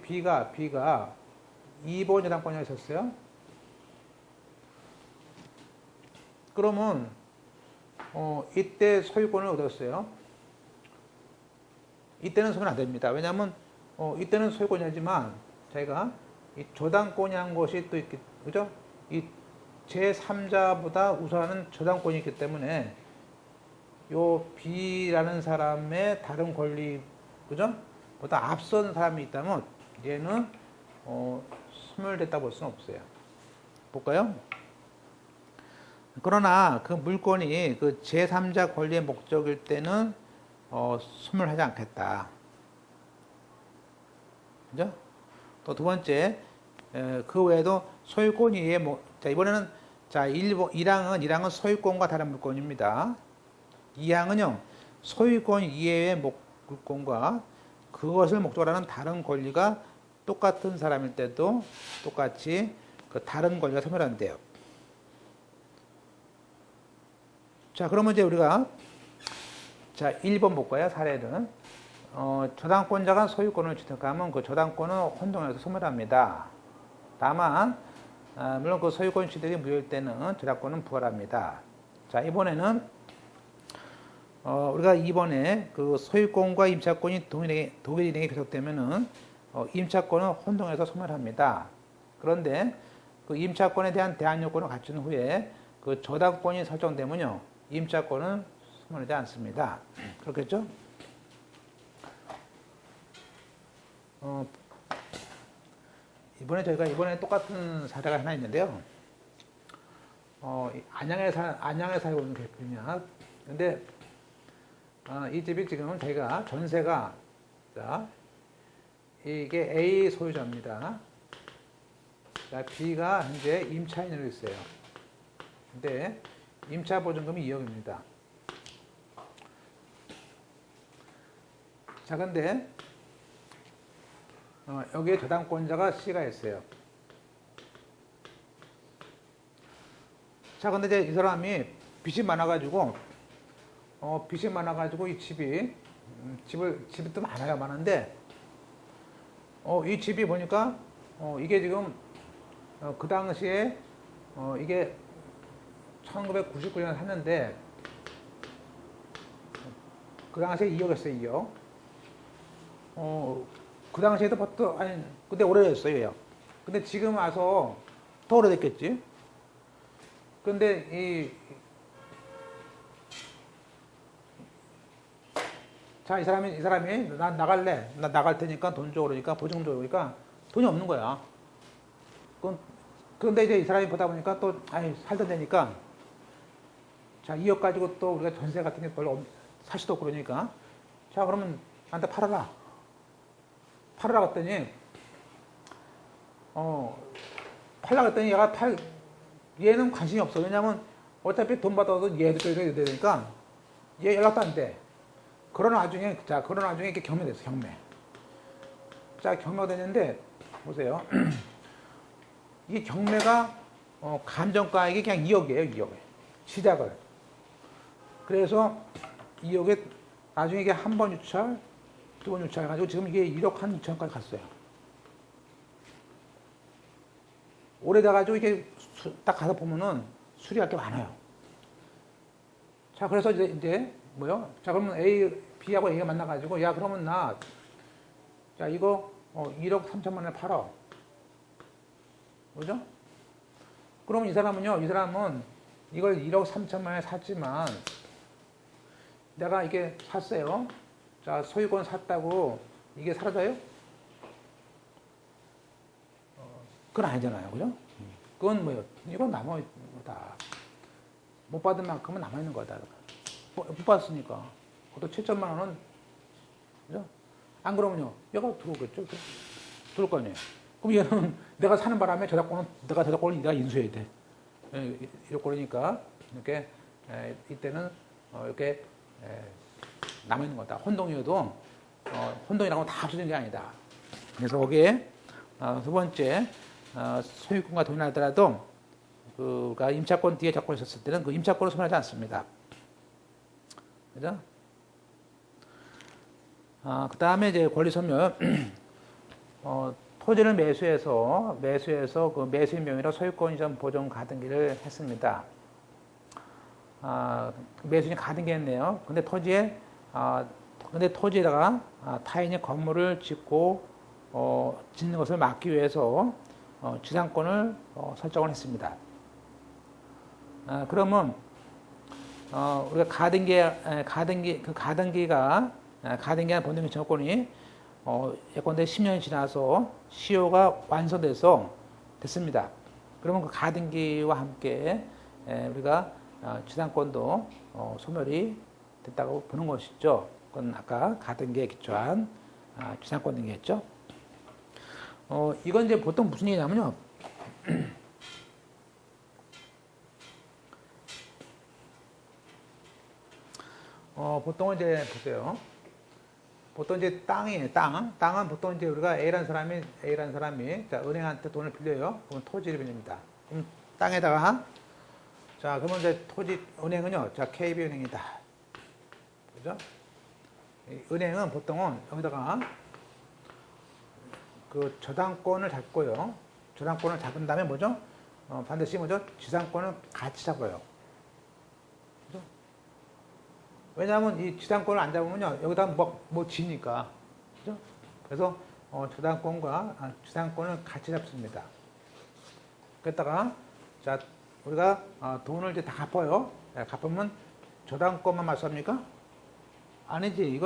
Speaker 1: B가 2번 저당권이 있었어요. 그러면 이때 소유권을 얻었어요. 이때는 소멸 안 됩니다. 왜냐하면 이때는 소유권이지만 자기가 이 저당권이라는 것이 또 있기, 그죠? 이 제3자보다 우선하는 저당권이 있기 때문에 요 B라는 사람의 다른 권리, 그죠? 보다 앞선 사람이 있다면 얘는 소멸됐다 볼 수는 없어요. 볼까요? 그러나 그 물건이 그 제3자 권리의 목적일 때는 소멸하지 않겠다. 그죠? 또 두 번째, 그 외에도 소유권 이외의 이번에는 1항은 소유권과 다른 물건입니다. 2항은요, 소유권 이외의 물건과 그것을 목적으로 하는 다른 권리가 똑같은 사람일 때도 똑같이 그 다른 권리가 소멸한대요. 자, 그러면 이제 우리가 1번 볼까요? 사례는 저당권자가 소유권을 취득하면 그 저당권은 혼동해서 소멸합니다. 다만 물론 그 소유권 취득이 무효일 때는 저당권은 부활합니다. 자, 이번에는 우리가 이번에 그 소유권과 임차권이 동일인에게 계속되면은 임차권은 혼동해서 소멸합니다. 그런데 그 임차권에 대한 대항 요건을 갖춘 후에 그 저당권이 설정되면요, 임차권은 소멸하지 않습니다. 그렇겠죠? 이번에 똑같은 사례가 하나 있는데요. 안양에 살고 있는 계급이냐. 근데 이 집이 지금 저희가 전세가, 자, 이게 A 소유자입니다. 자, B가 현재 임차인으로 있어요. 근데 임차 보증금이 2억입니다. 자, 근데 여기에 저당권자가 C가 있어요. 자, 근데 이제 이 사람이 빚이 많아가지고 이 집이 집이 또 많은데 이 집이 보니까 이게 지금 그 당시에 이게 1999년에 샀는데 그 당시에 2억이었어요. 2억. 그 당시에도 보통 아니 근데 오래됐어요. 근데 지금 와서 더 오래됐겠지. 근데 이 사람이 나 나갈래. 나 나갈 테니까 돈 줘. 그러니까 보증금 줘. 그러니까 돈이 없는 거야. 그런데 이제 이 사람이 보다 보니까 또 살던 데니까 자, 2억 가지고 또 우리가 전세 같은 게 별로 살 수도 없고 그러니까 자, 그러면 나한테 팔아라. 그랬더니 팔라 그랬더니 얘는 관심이 없어. 왜냐면 어차피 돈 받아도 얘도 줘야 되니까 얘 연락도 안 돼. 그런 와중에 이렇게 경매됐어, 경매. 자, 경매가 됐는데 보세요. 이 경매가 감정가액이 그냥 2억이에요, 2억. 시작을. 그래서 2억에 나중에 이게 한 번 유찰, 두 번 유찰해가지고 지금 이게 1억 한 2천까지 갔어요. 오래돼가지고 이게 딱 가서 보면은 수리할 게 많아요. 자, 그래서 이제 뭐요? 자, 그러면 B하고 A가 만나가지고 야, 그러면 자, 이거 1억 3천만 원에 팔아. 그죠? 그러면 이 사람은 이걸 1억 3천만 원에 샀지만 내가 이게 샀어요. 자, 소유권 샀다고 이게 사라져요? 그건 아니잖아요. 그죠? 그건 뭐예요? 이건 남아있다. 못 받은 만큼은 남아있는 거다. 못 받았으니까. 그것도 7천만 원은, 그죠? 안 그러면요. 얘가 들어오겠죠? 들어올 거 아니에요. 그럼 얘는 내가 사는 바람에 저작권을 내가 인수해야 돼. 이렇게 그러니까, 이렇게, 이때는, 이렇게, 남아있는 거다. 혼동이어도, 혼동이라고 다 없어지는 게 아니다. 그래서 거기에, 두 번째, 소유권과 동일하더라도, 그가 임차권 뒤에 잡고 있었을 때는 그 임차권을 소멸하지 않습니다. 그죠? 그 다음에 이제 권리 소멸. 토지를 매수해서 그 매수인 명의로 소유권 이전 보존 가등기를 했습니다. 매수인이 가등기 했네요. 근데 토지에다가 타인이 건물을 짓는 것을 막기 위해서 지상권을 설정을 했습니다. 그러면 우리가 가등기가 본등기 정권이 예컨대 10년이 지나서 시효가 완성돼서 됐습니다. 그러면 그 가등기와 함께 우리가 지상권도 소멸이 됐다고 보는 것이죠. 그건 아까 가등기에 기초한 지상권 등기였죠. 이건 이제 보통 무슨 얘기냐면요. 보통은 이제 보세요. 보통 이제 땅이에요. 땅은 보통 이제 우리가 A라는 사람이 자, 은행한테 돈을 빌려요. 그러면 토지를 빌립니다. 그럼 땅에다가 자, 그러면 이제 은행은요. 자, KB은행이다. 그죠? 은행은 보통은 여기다가 그 저당권을 잡고요. 저당권을 잡은 다음에 뭐죠? 반드시 뭐죠? 지상권을 같이 잡아요. 그죠? 왜냐하면 이 지상권을 안 잡으면요, 여기다 뭐 지니까. 그죠? 그래서 저당권과 지상권을 같이 잡습니다. 그랬다가, 자, 우리가 돈을 이제 다 갚아요. 갚으면 저당권만 맞습니까? 아니지.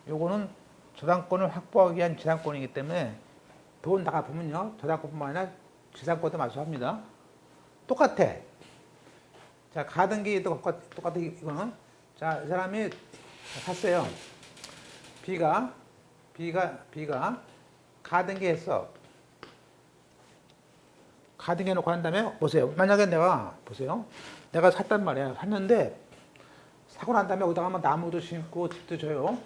Speaker 1: 요거는 저당권을 확보하기 위한 지상권이기 때문에 돈 다 갚으면요, 저당권뿐만 아니라 지상권도 맞수합니다. 똑같아. 자, 가등기도 똑같아, 이거는. 자, 이 사람이 샀어요. B가 가등기 했어. 가등기 해놓고 한 다음에, 보세요. 만약에 보세요. 내가 샀단 말이야. 샀는데, 사고 난 다음에 여기다가 나무도 심고 집도 줘요.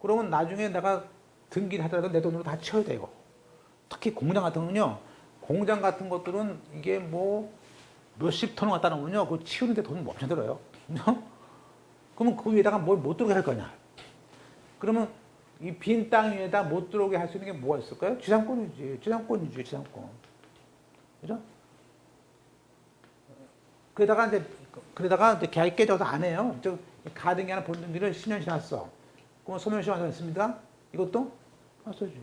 Speaker 1: 그러면 나중에 내가 등기를 하더라도 내 돈으로 다 치워야 돼, 이거. 특히 공장 같은 건요. 공장 같은 것들은 이게 뭐 몇십 톤 갖다 놓으면요. 그거 치우는데 돈 엄청 들어요. 그러면 그 위에다가 뭘 못 들어오게 할 거냐. 그러면 이 빈 땅 위에다 못 들어오게 할 수 있는 게 뭐가 있을까요? 지상권이지. 지상권. 그죠? 그러다가 이제 계약이 깨져서 안 해요. 가등기 하나 본등기를 10년 지났어. 그럼 소멸시 완성했습니다. 이것도 맞서지.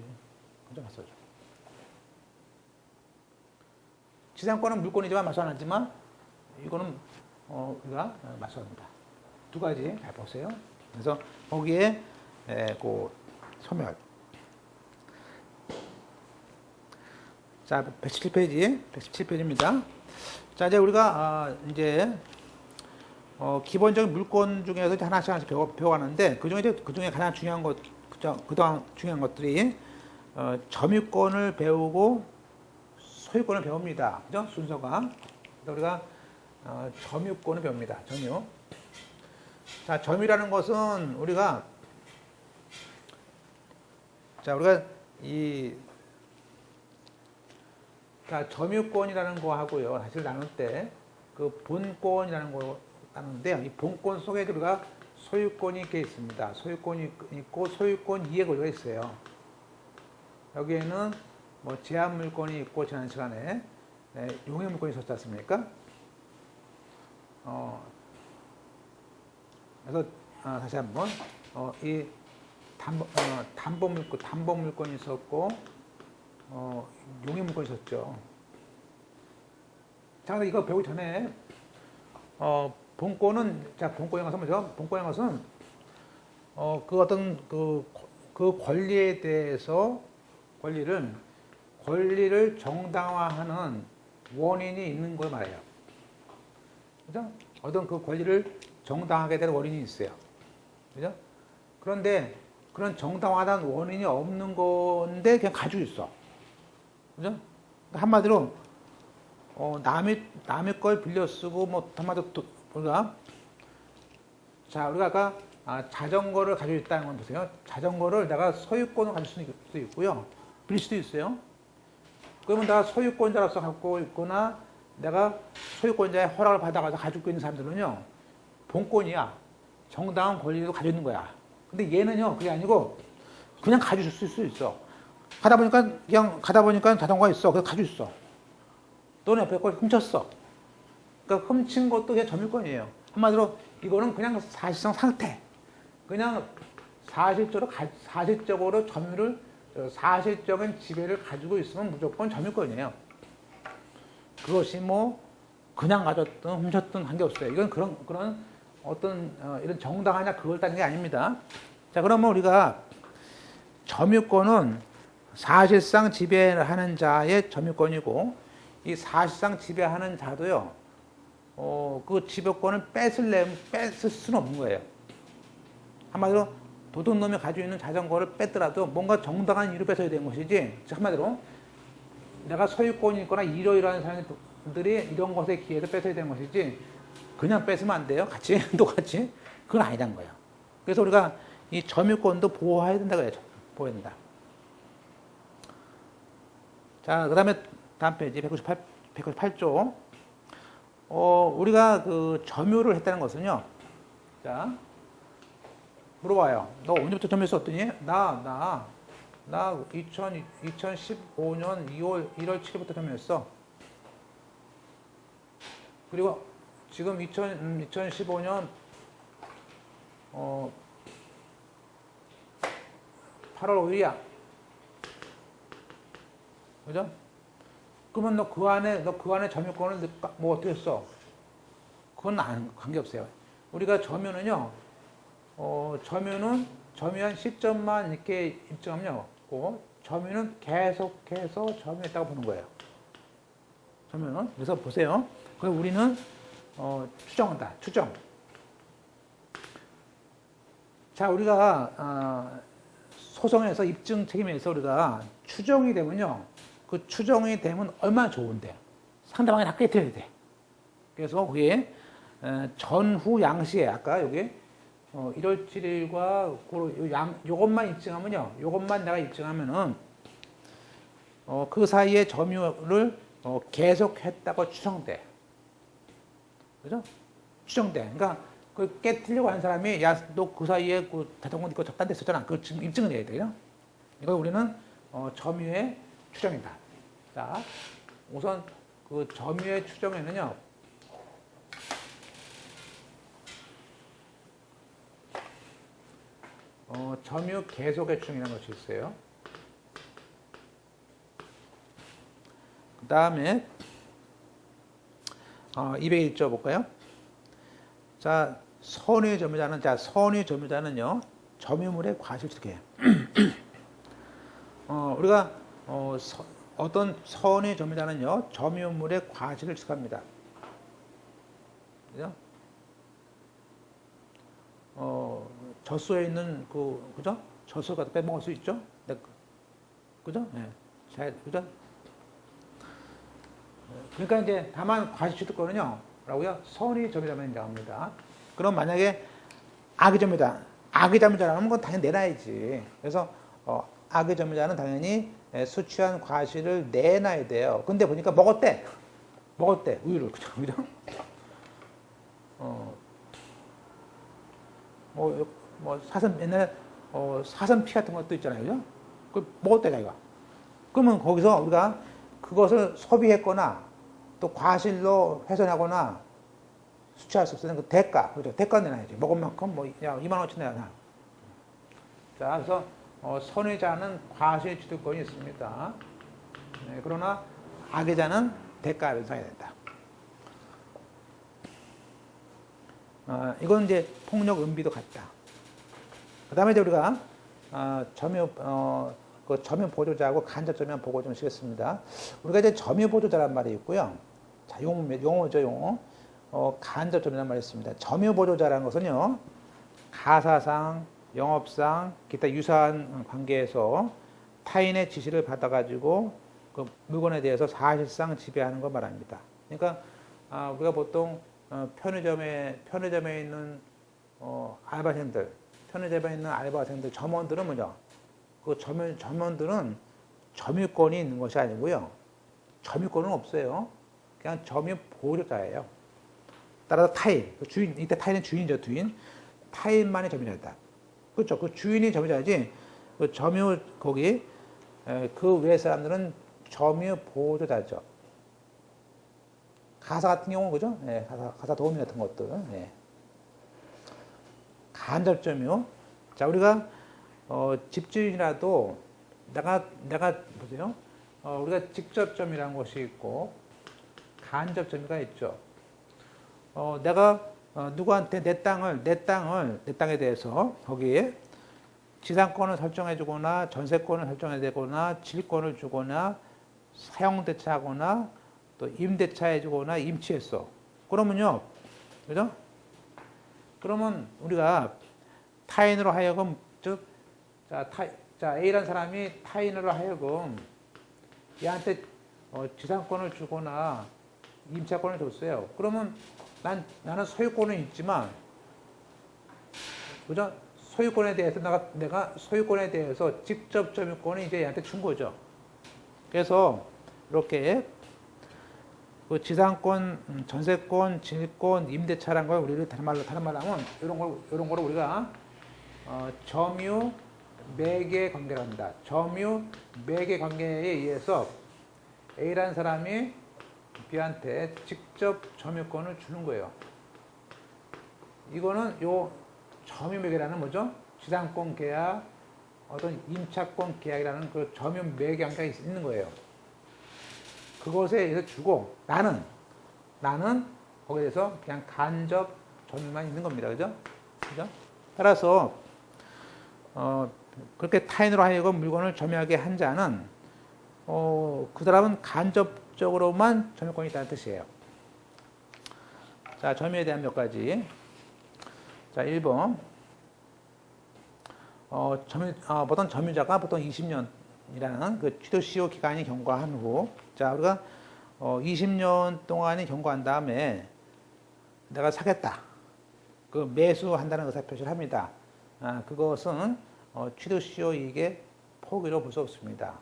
Speaker 1: 완전 맞서죠. 지상권은 물권이지만 맞서 안 하지만 이거는 우리가 맞서합니다. 두 가지 잘 보세요. 그래서 거기에 그 소멸. 자, 117페이지입니다. 자, 이제 우리가 이제 기본적인 물권 중에서 하나씩 배워가는데 그중에 가장 중요한 그동안 중요한 것들이 점유권을 배우고 소유권을 배웁니다. 그죠? 순서가. 그래서 우리가 점유권을 배웁니다. 점유. 자, 점유라는 것은 우리가 점유권이라는 거 하고요. 사실 나눌 때 그 본권이라는 거 나누는데요. 이 본권 속에 우리가 소유권이 이렇게 있습니다. 소유권이 있고 소유권 이해 구조가 있어요. 여기에는 뭐 제한 물권이 있고 지난 시간에 용의 물권이 있었지 않습니까? 그래서 다시 한번 이 담보 물권이 있었고 용의 물권이 있었죠. 자, 이거 배우기 전에 본권은 본권의 것은 뭐죠? 본권의 것은 그 어떤 그 권리에 대해서 권리를 정당화하는 원인이 있는 걸 말해요. 그죠? 어떤 그 권리를 정당하게 되는 원인이 있어요. 그죠? 그런데 그런 정당화된 원인이 없는 건데 그냥 가지고 있어. 그죠? 한마디로 남의 걸 빌려 쓰고 뭐 한마디로 우리가 아까 자전거를 가지고 있다는 건 보세요. 자전거를 내가 소유권을 가질 수도 있고요. 빌릴 수도 있어요. 그러면 내가 소유권자로서 갖고 있거나 내가 소유권자의 허락을 받아가지고 가지고 있는 사람들은요, 본권이야. 정당한 권리를 가지고 있는 거야. 근데 얘는요, 그게 아니고 그냥 가지고 있을 수 있어. 가다 보니까 자전거가 있어. 그래서 가지고 있어. 너는 옆에 걸 훔쳤어. 그러니까 훔친 것도 그냥 점유권이에요. 한마디로 이거는 그냥 사실상 상태. 그냥 사실적으로 사실적인 지배를 가지고 있으면 무조건 점유권이에요. 그것이 뭐 그냥 가졌든 훔쳤든 한 게 없어요. 이건 그런 어떤 이런 정당하냐 그걸 따는 게 아닙니다. 자, 그러면 우리가 점유권은 사실상 지배하는 자의 점유권이고 이 사실상 지배하는 자도요. 그 지배권을 뺏을 수는 없는 거예요. 한마디로 도둑놈이 가지고 있는 자전거를 뺐더라도 뭔가 정당한 이유로 뺏어야 되는 것이지. 한마디로 내가 소유권이 있거나 이러이러한 사람들이 이런 것에 기회해서 뺏어야 되는 것이지 그냥 뺏으면 안 돼요. 똑같이. 그건 아니란 거예요. 그래서 우리가 이 점유권도 보호해야 된다고 해요. 보호해야 된다. 자, 그 다음에 다음 페이지 198조. 우리가 그 점유를 했다는 것은요. 자, 물어봐요. 너 언제부터 점유했었더니? 나 2015년 1월 7일부터 점유했어. 그리고 지금 2015년 8월 5일이야. 그죠? 그러면 너 그 안에 점유권을 뭐 어떻게 써? 그건 관계없어요. 우리가 점유는요, 점유한 시점만 이렇게 입증하면요, 점유는 계속해서 점유했다고 보는 거예요. 점유는. 그래서 보세요. 그래서 우리는, 추정한다. 추정. 자, 우리가, 소송에서 입증 책임에서 우리가 추정이 되면요, 그 추정이 되면 얼마나 좋은데. 상대방이 다 깨트려야 돼. 그래서 그게, 전후 양시에, 아까 여기, 1월 7일과 요것만 입증하면요. 요것만 내가 입증하면은 그 사이에 점유를 계속했다고 추정돼. 그죠? 추정돼. 그러니까 그 깨트리려고 하는 사람이 야, 너 그 사이에 그 대통령 있고 적단 됐었잖아. 그거 지금 입증을 해야 돼요. 이걸 우리는 점유의 추정이다. 자, 우선 그 점유의 추정에는요. 점유 계속의 추정이라는 것이 있어요. 그 다음에 201조 볼까요? 자, 선의 점유자는요, 점유물의 과실 추정해요. 우리가 어떤 선의 점유자는요, 점유물의 과실을 추정합니다. 그죠? 젖소에 있는 그죠? 젖소 갖다 빼먹을 수 있죠? 그죠? 예. 네. 그죠? 그러니까 이제 다만 과실취득권은요, 라고요, 선의 점유자만 인정합니다. 그럼 만약에 악의 점유자, 악의 점유자라면 그건 당연히 내놔야지. 그래서 악의 점유자는 당연히 수취한 과실을 내놔야 돼요. 근데 보니까 먹었대, 우유를. 그죠? 사선, 옛날에, 사선 피 같은 것도 있잖아요. 그죠? 그 먹었대, 자기가. 그러면 거기서 우리가 그것을 소비했거나 또 과실로 훼손하거나 수취할 수 없는 그 대가, 그죠? 대가 내놔야지. 먹은 만큼 야, 2만 5천 내놔. 자, 그래서 선의자는 과실 취득권이 있습니다. 네, 그러나 악의자는 대가를 써야 된다. 이건 이제 폭력 은비도 같다. 그 다음에 이제 우리가 그 점유 보조자하고 간접 점유 보고 좀 시겠습니다. 우리가 이제 점유 보조자란 말이 있고요. 자, 용어죠, 용어. 간접 점유란 말이 있습니다. 점유 보조자라는 것은요, 가사상, 영업상, 기타 유사한 관계에서 타인의 지시를 받아가지고 그 물건에 대해서 사실상 지배하는 걸 말합니다. 그러니까 우리가 보통 편의점에 있는 알바생들, 점원들은 뭐죠? 그 점원들은 점유권이 있는 것이 아니고요. 점유권은 없어요. 그냥 점유 보조자예요. 따라서 타인, 그 주인, 이때 타인은 주인이죠, 주인. 타인만이 점유자다. 그렇죠. 그 주인이 점유자지. 그 점유, 그 외 사람들은 점유 보조자죠. 가사 같은 경우는 그죠? 네, 가사 도우미 같은 것들. 네. 간접 점유. 자, 우리가 집주인이라도 내가 보세요. 우리가 직접 점유라는 것이 있고 간접 점유가 있죠. 내가 누구한테 내 땅에 대해서 거기에 지상권을 설정해주거나 전세권을 설정해주거나 질권을 주거나 사용대차하거나 또 임대차해주거나 임치했어. 그러면요, 그죠? 그러면 우리가 타인으로 하여금 자, A라는 사람이 타인으로 하여금 얘한테 지상권을 주거나 임차권을 줬어요. 그러면 나는 소유권은 있지만, 그죠? 소유권에 대해서 내가 소유권에 대해서 직접 점유권을 이제 얘한테 준 거죠. 그래서 이렇게 그 지상권, 전세권, 질권, 임대차란 걸 우리를 다른 말로 하면 이런 거를 우리가 점유 매개 관계를 합니다. 점유 매개 관계에 의해서 A라는 사람이 B한테 직접 점유권을 주는 거예요. 이거는 요 점유매개라는 뭐죠? 지상권 계약, 어떤 임차권 계약이라는 그 점유매개 관계가 있는 거예요. 그것에 의해서 주고 나는 거기에 대해서 그냥 간접 점유만 있는 겁니다. 그죠? 그죠? 따라서 그렇게 타인으로 하여금 물건을 점유하게 한 자는 그 사람은 간접적으로만 점유권이 있다는 뜻이에요. 자, 점유에 대한 몇 가지. 자, 1번. 보통 점유자가 보통 20년이라는 그 취득시효 기간이 경과한 후, 자, 우리가 20년 동안이 경과한 다음에 내가 사겠다. 그 매수한다는 의사표시를 합니다. 그것은 취득시효 이익의 포기로 볼 수 없습니다.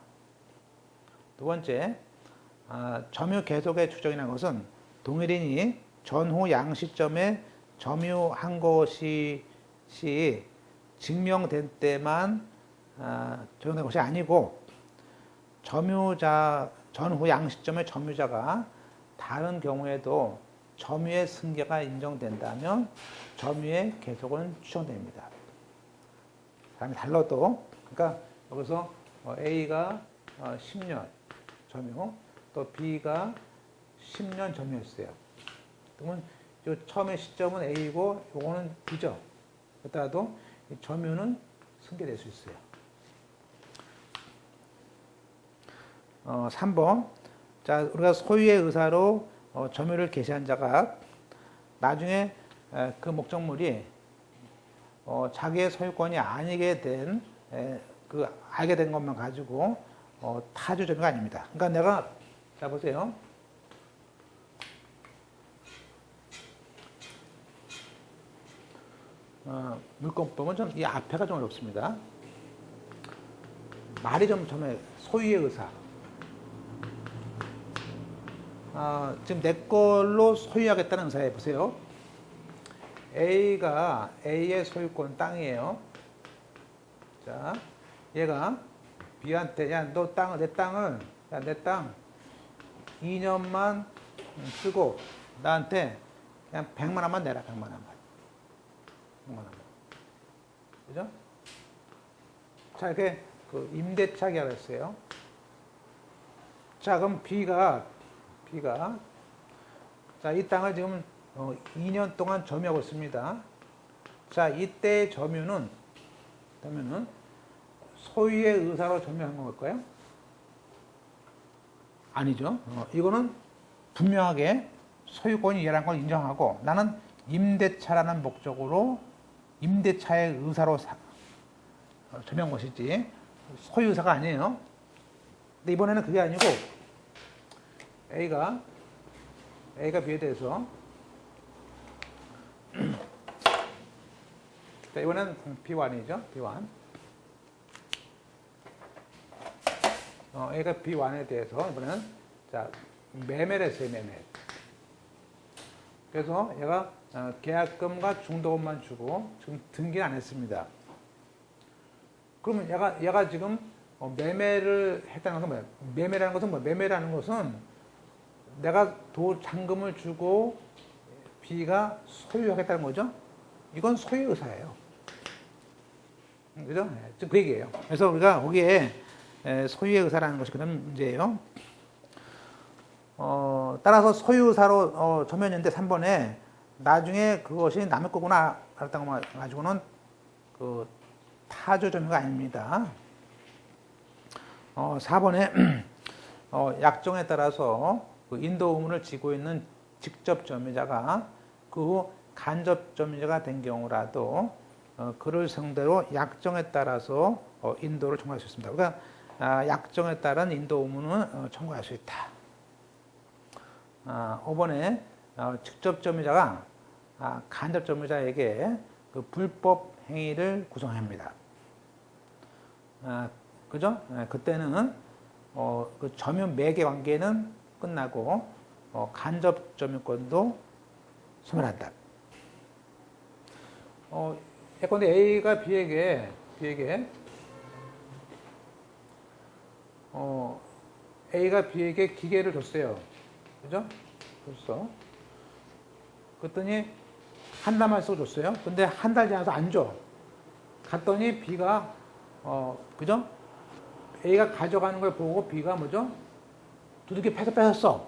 Speaker 1: 두 번째, 점유 계속의 추정이라는 것은 동일인이 전후 양 시점에 점유한 것이 증명된 때만 적용된 것이 아니고 전후 양 시점의 점유자가 다른 경우에도 점유의 승계가 인정된다면 점유의 계속은 추정됩니다. 사람이 달라도 그러니까 여기서 A가 10년 점유, 또 B가 10년 점유했어요. 그러면 처음의 시점은 A고 요거는 B죠. 그렇다도 점유는 승계될 수 있어요. 3번. 자, 우리가 소유의 의사로 점유를 개시한 자가 나중에 그 목적물이 자기의 소유권이 아니게 된 알게 된 것만 가지고 타주 점유가 아닙니다. 그러니까 내가 자 보세요. 물권법은 좀 이 앞에가 좀 어렵습니다. 말이 좀 소유의 의사. 지금 내 걸로 소유하겠다는 의사에 보세요. A가 A의 소유권 땅이에요. 자, 얘가 B한테 야, 너 내 땅을 내 땅 2년만 쓰고 나한테 그냥 100만 원만 내라. 100만 원만. 100만 원만. 그죠? 자, 이렇게 그 임대차 계약을 했어요. 자, 그럼 B가 자, 이 땅을 지금 2년 동안 점유하고 있습니다. 자, 이때의 점유는 소유의 의사로 점유한 걸까요? 아니죠. 이거는 분명하게 소유권이 얘라는 걸 인정하고 나는 임대차라는 목적으로 임대차의 의사로 점유한 것이지 소유 의사가 아니에요. 근데 이번에는 그게 아니고 A가 B에 대해서 자, 이번엔 B1이죠. B1. A가 B1에 대해서 이번에는 자, 매매를 했어요. 매매. 그래서 얘가 계약금과 중도금만 주고 지금 등기는 안 했습니다. 그러면 얘가 지금 매매를 했다는 것은 뭐예요? 매매라는 것은 뭐? 매매라는 것은 내가 잔금을 주고 B가 소유하겠다는 거죠? 이건 소유 의사예요. 그죠? 지금 그 얘기예요. 그래서 우리가 거기에 소유의 의사라는 것이 그런 문제예요. 따라서 소유 의사로 점유했는데 3번에 나중에 그것이 남의 거구나 알았다는 거 가지고는 그 타주 점유가 아닙니다. 4번에 약정에 따라서 그 인도 의무를 지고 있는 직접 점유자가 그 후 간접 점유자가 된 경우라도 그를 상대로 약정에 따라서 인도를 청구할 수 있습니다. 그러니까 약정에 따른 인도 의무는 청구할 수 있다. 5번에 직접 점유자가 간접 점유자에게 그 불법 행위를 구성합니다. 그죠? 그때는 그 점유 매개 관계는 끝나고 간접 점유권도 소멸한다. 예컨대 A가 B에게 A가 B에게 기계를 줬어요. 그죠? 줬어. 그랬더니 한 달만 써줬어요. 근데 한 달 지나서 안 줘. 갔더니 B가 그죠? A가 가져가는 걸 보고 B가 뭐죠? 두둑이 패서 뺏었어.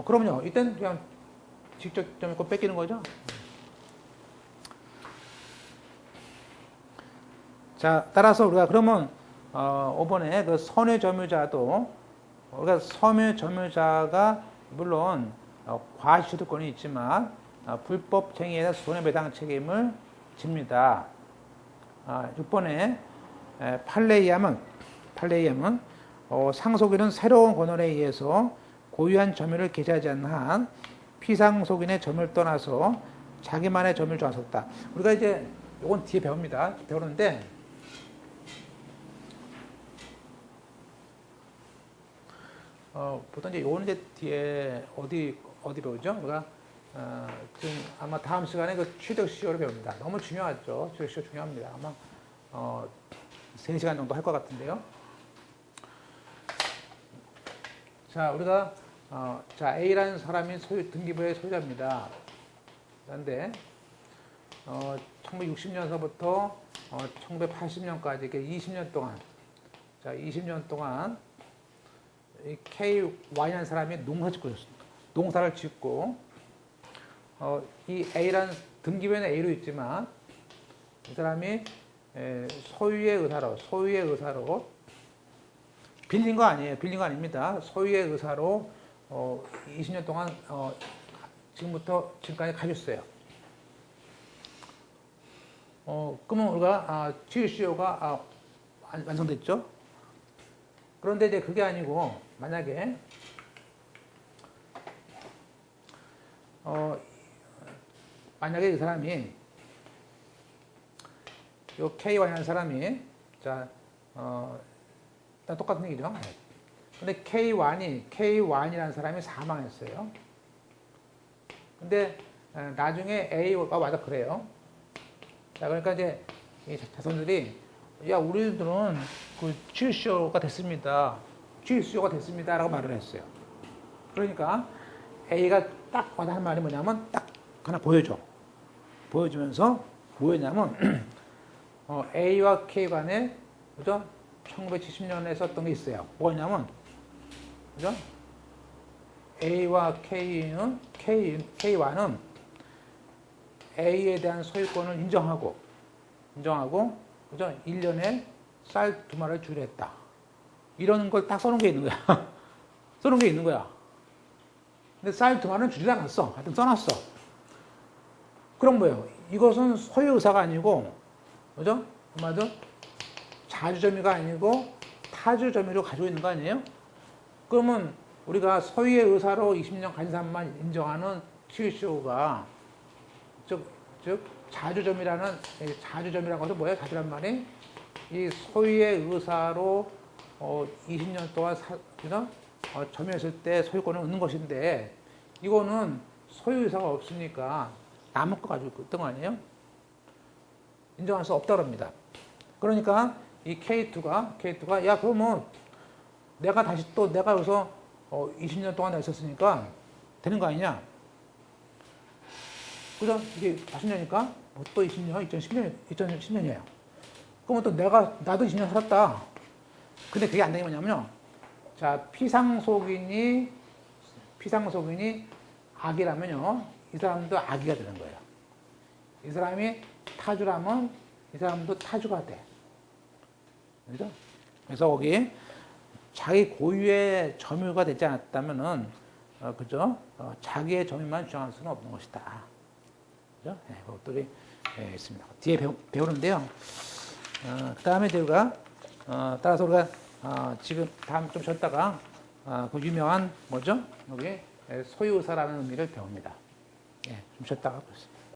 Speaker 1: 그럼요. 이땐 그냥 직접점 있고 뺏기는 거죠. 자, 따라서 우리가 그러면 5번에 그 선의 점유자도 우리가 선의 점유자가 물론 과시소득권이 있지만 불법행위에 대한 손해배상 책임을 집니다. 6번에 판례에 의하면 상속인은 새로운 권한에 의해서 고유한 점유를 개시하지 않는 한 피상속인의 점유를 떠나서 자기만의 점유를 정할 수 없다. 우리가 이제 이건 뒤에 배우는데 보통 이제 요건 이제 뒤에 어디 배우죠? 우리가 지금 아마 다음 시간에 그 취득 시효를 배웁니다. 너무 중요하죠. 취득 시효 중요합니다. 아마 3시간 정도 할 것 같은데요. 자, 우리가 자, A라는 사람이 등기부의 소유자입니다. 그런데 1960년서부터 1980년까지 이렇게 20년 동안 자, 20년 동안 이 KY라는 사람이 농사를 짓고 이 A라는 등기부에는 A로 있지만 이 사람이 소유의 의사로 빌린 거 아니에요. 빌린 거 아닙니다. 소유의 의사로 20년 동안 지금부터 지금까지 가졌어요. 그러면 우리가 GCO가 완성됐죠. 그런데 이제 그게 아니고 만약에 이 사람이 요 K1이라는 사람이 자 똑같은 얘기죠. 근데 K1이라는 사람이 사망했어요. 근데 나중에 A가 와서 그래요. 자, 그러니까 이제 이 자손들이 야, 우리들은 그 GCO가 됐습니다. GCO가 됐습니다라고 말을 했어요. 그러니까 A가 딱 와서 한 말이 뭐냐면 딱 하나 보여줘. 보여주면서 뭐였냐면 A와 K 간에 그죠? 1970년에 썼던 게 있어요. 뭐냐면 그죠? A와 K1은 A에 대한 소유권을 인정하고 그죠? 1년에 쌀 2마리를 주기로 했다. 이런 걸 딱 써놓은 게 있는 거야. 써놓은 게 있는 거야. 근데 쌀 2마리는 주지 않았어. 하여튼 써놨어. 그럼 뭐예요? 이것은 소유 의사가 아니고 그죠? 한마디로 자주점유가 아니고 타주점유로 가지고 있는 거 아니에요? 그러면 우리가 소유의 의사로 20년 가진 사람만 인정하는 TCO가 즉 자주점유라는 것은 뭐예요? 자주란 말이 이 소유의 의사로 20년 동안 점유했을 때 소유권을 얻는 것인데 이거는 소유 의사가 없으니까 남의 거 가지고 있던 거 아니에요? 인정할 수 없다고 합니다. 그러니까 이 K2가 야 그러면 내가 여기서 20년 동안 있었으니까 되는 거 아니냐? 그죠? 이게 40년이니까 또 20년, 2010년이에요. 그러면 또 나도 20년 살았다. 근데 그게 안 되는 게 뭐냐면요. 자, 피상속인이 악이라면요. 이 사람도 악이가 되는 거예요. 이 사람이 타주라면 이 사람도 타주가 돼. 그죠? 그래서 거기 자기 고유의 점유가 되지 않았다면은, 그죠? 자기의 점유만 주장할 수는 없는 것이다. 그죠? 네, 그것들이 있습니다. 뒤에 배우는데요. 그 다음에 우리가, 따라서 우리가, 지금 다음 좀 쉬었다가, 그 유명한, 뭐죠? 여기 소유의사라는 의미를 배웁니다. 예, 좀 쉬었다가 보겠습니다.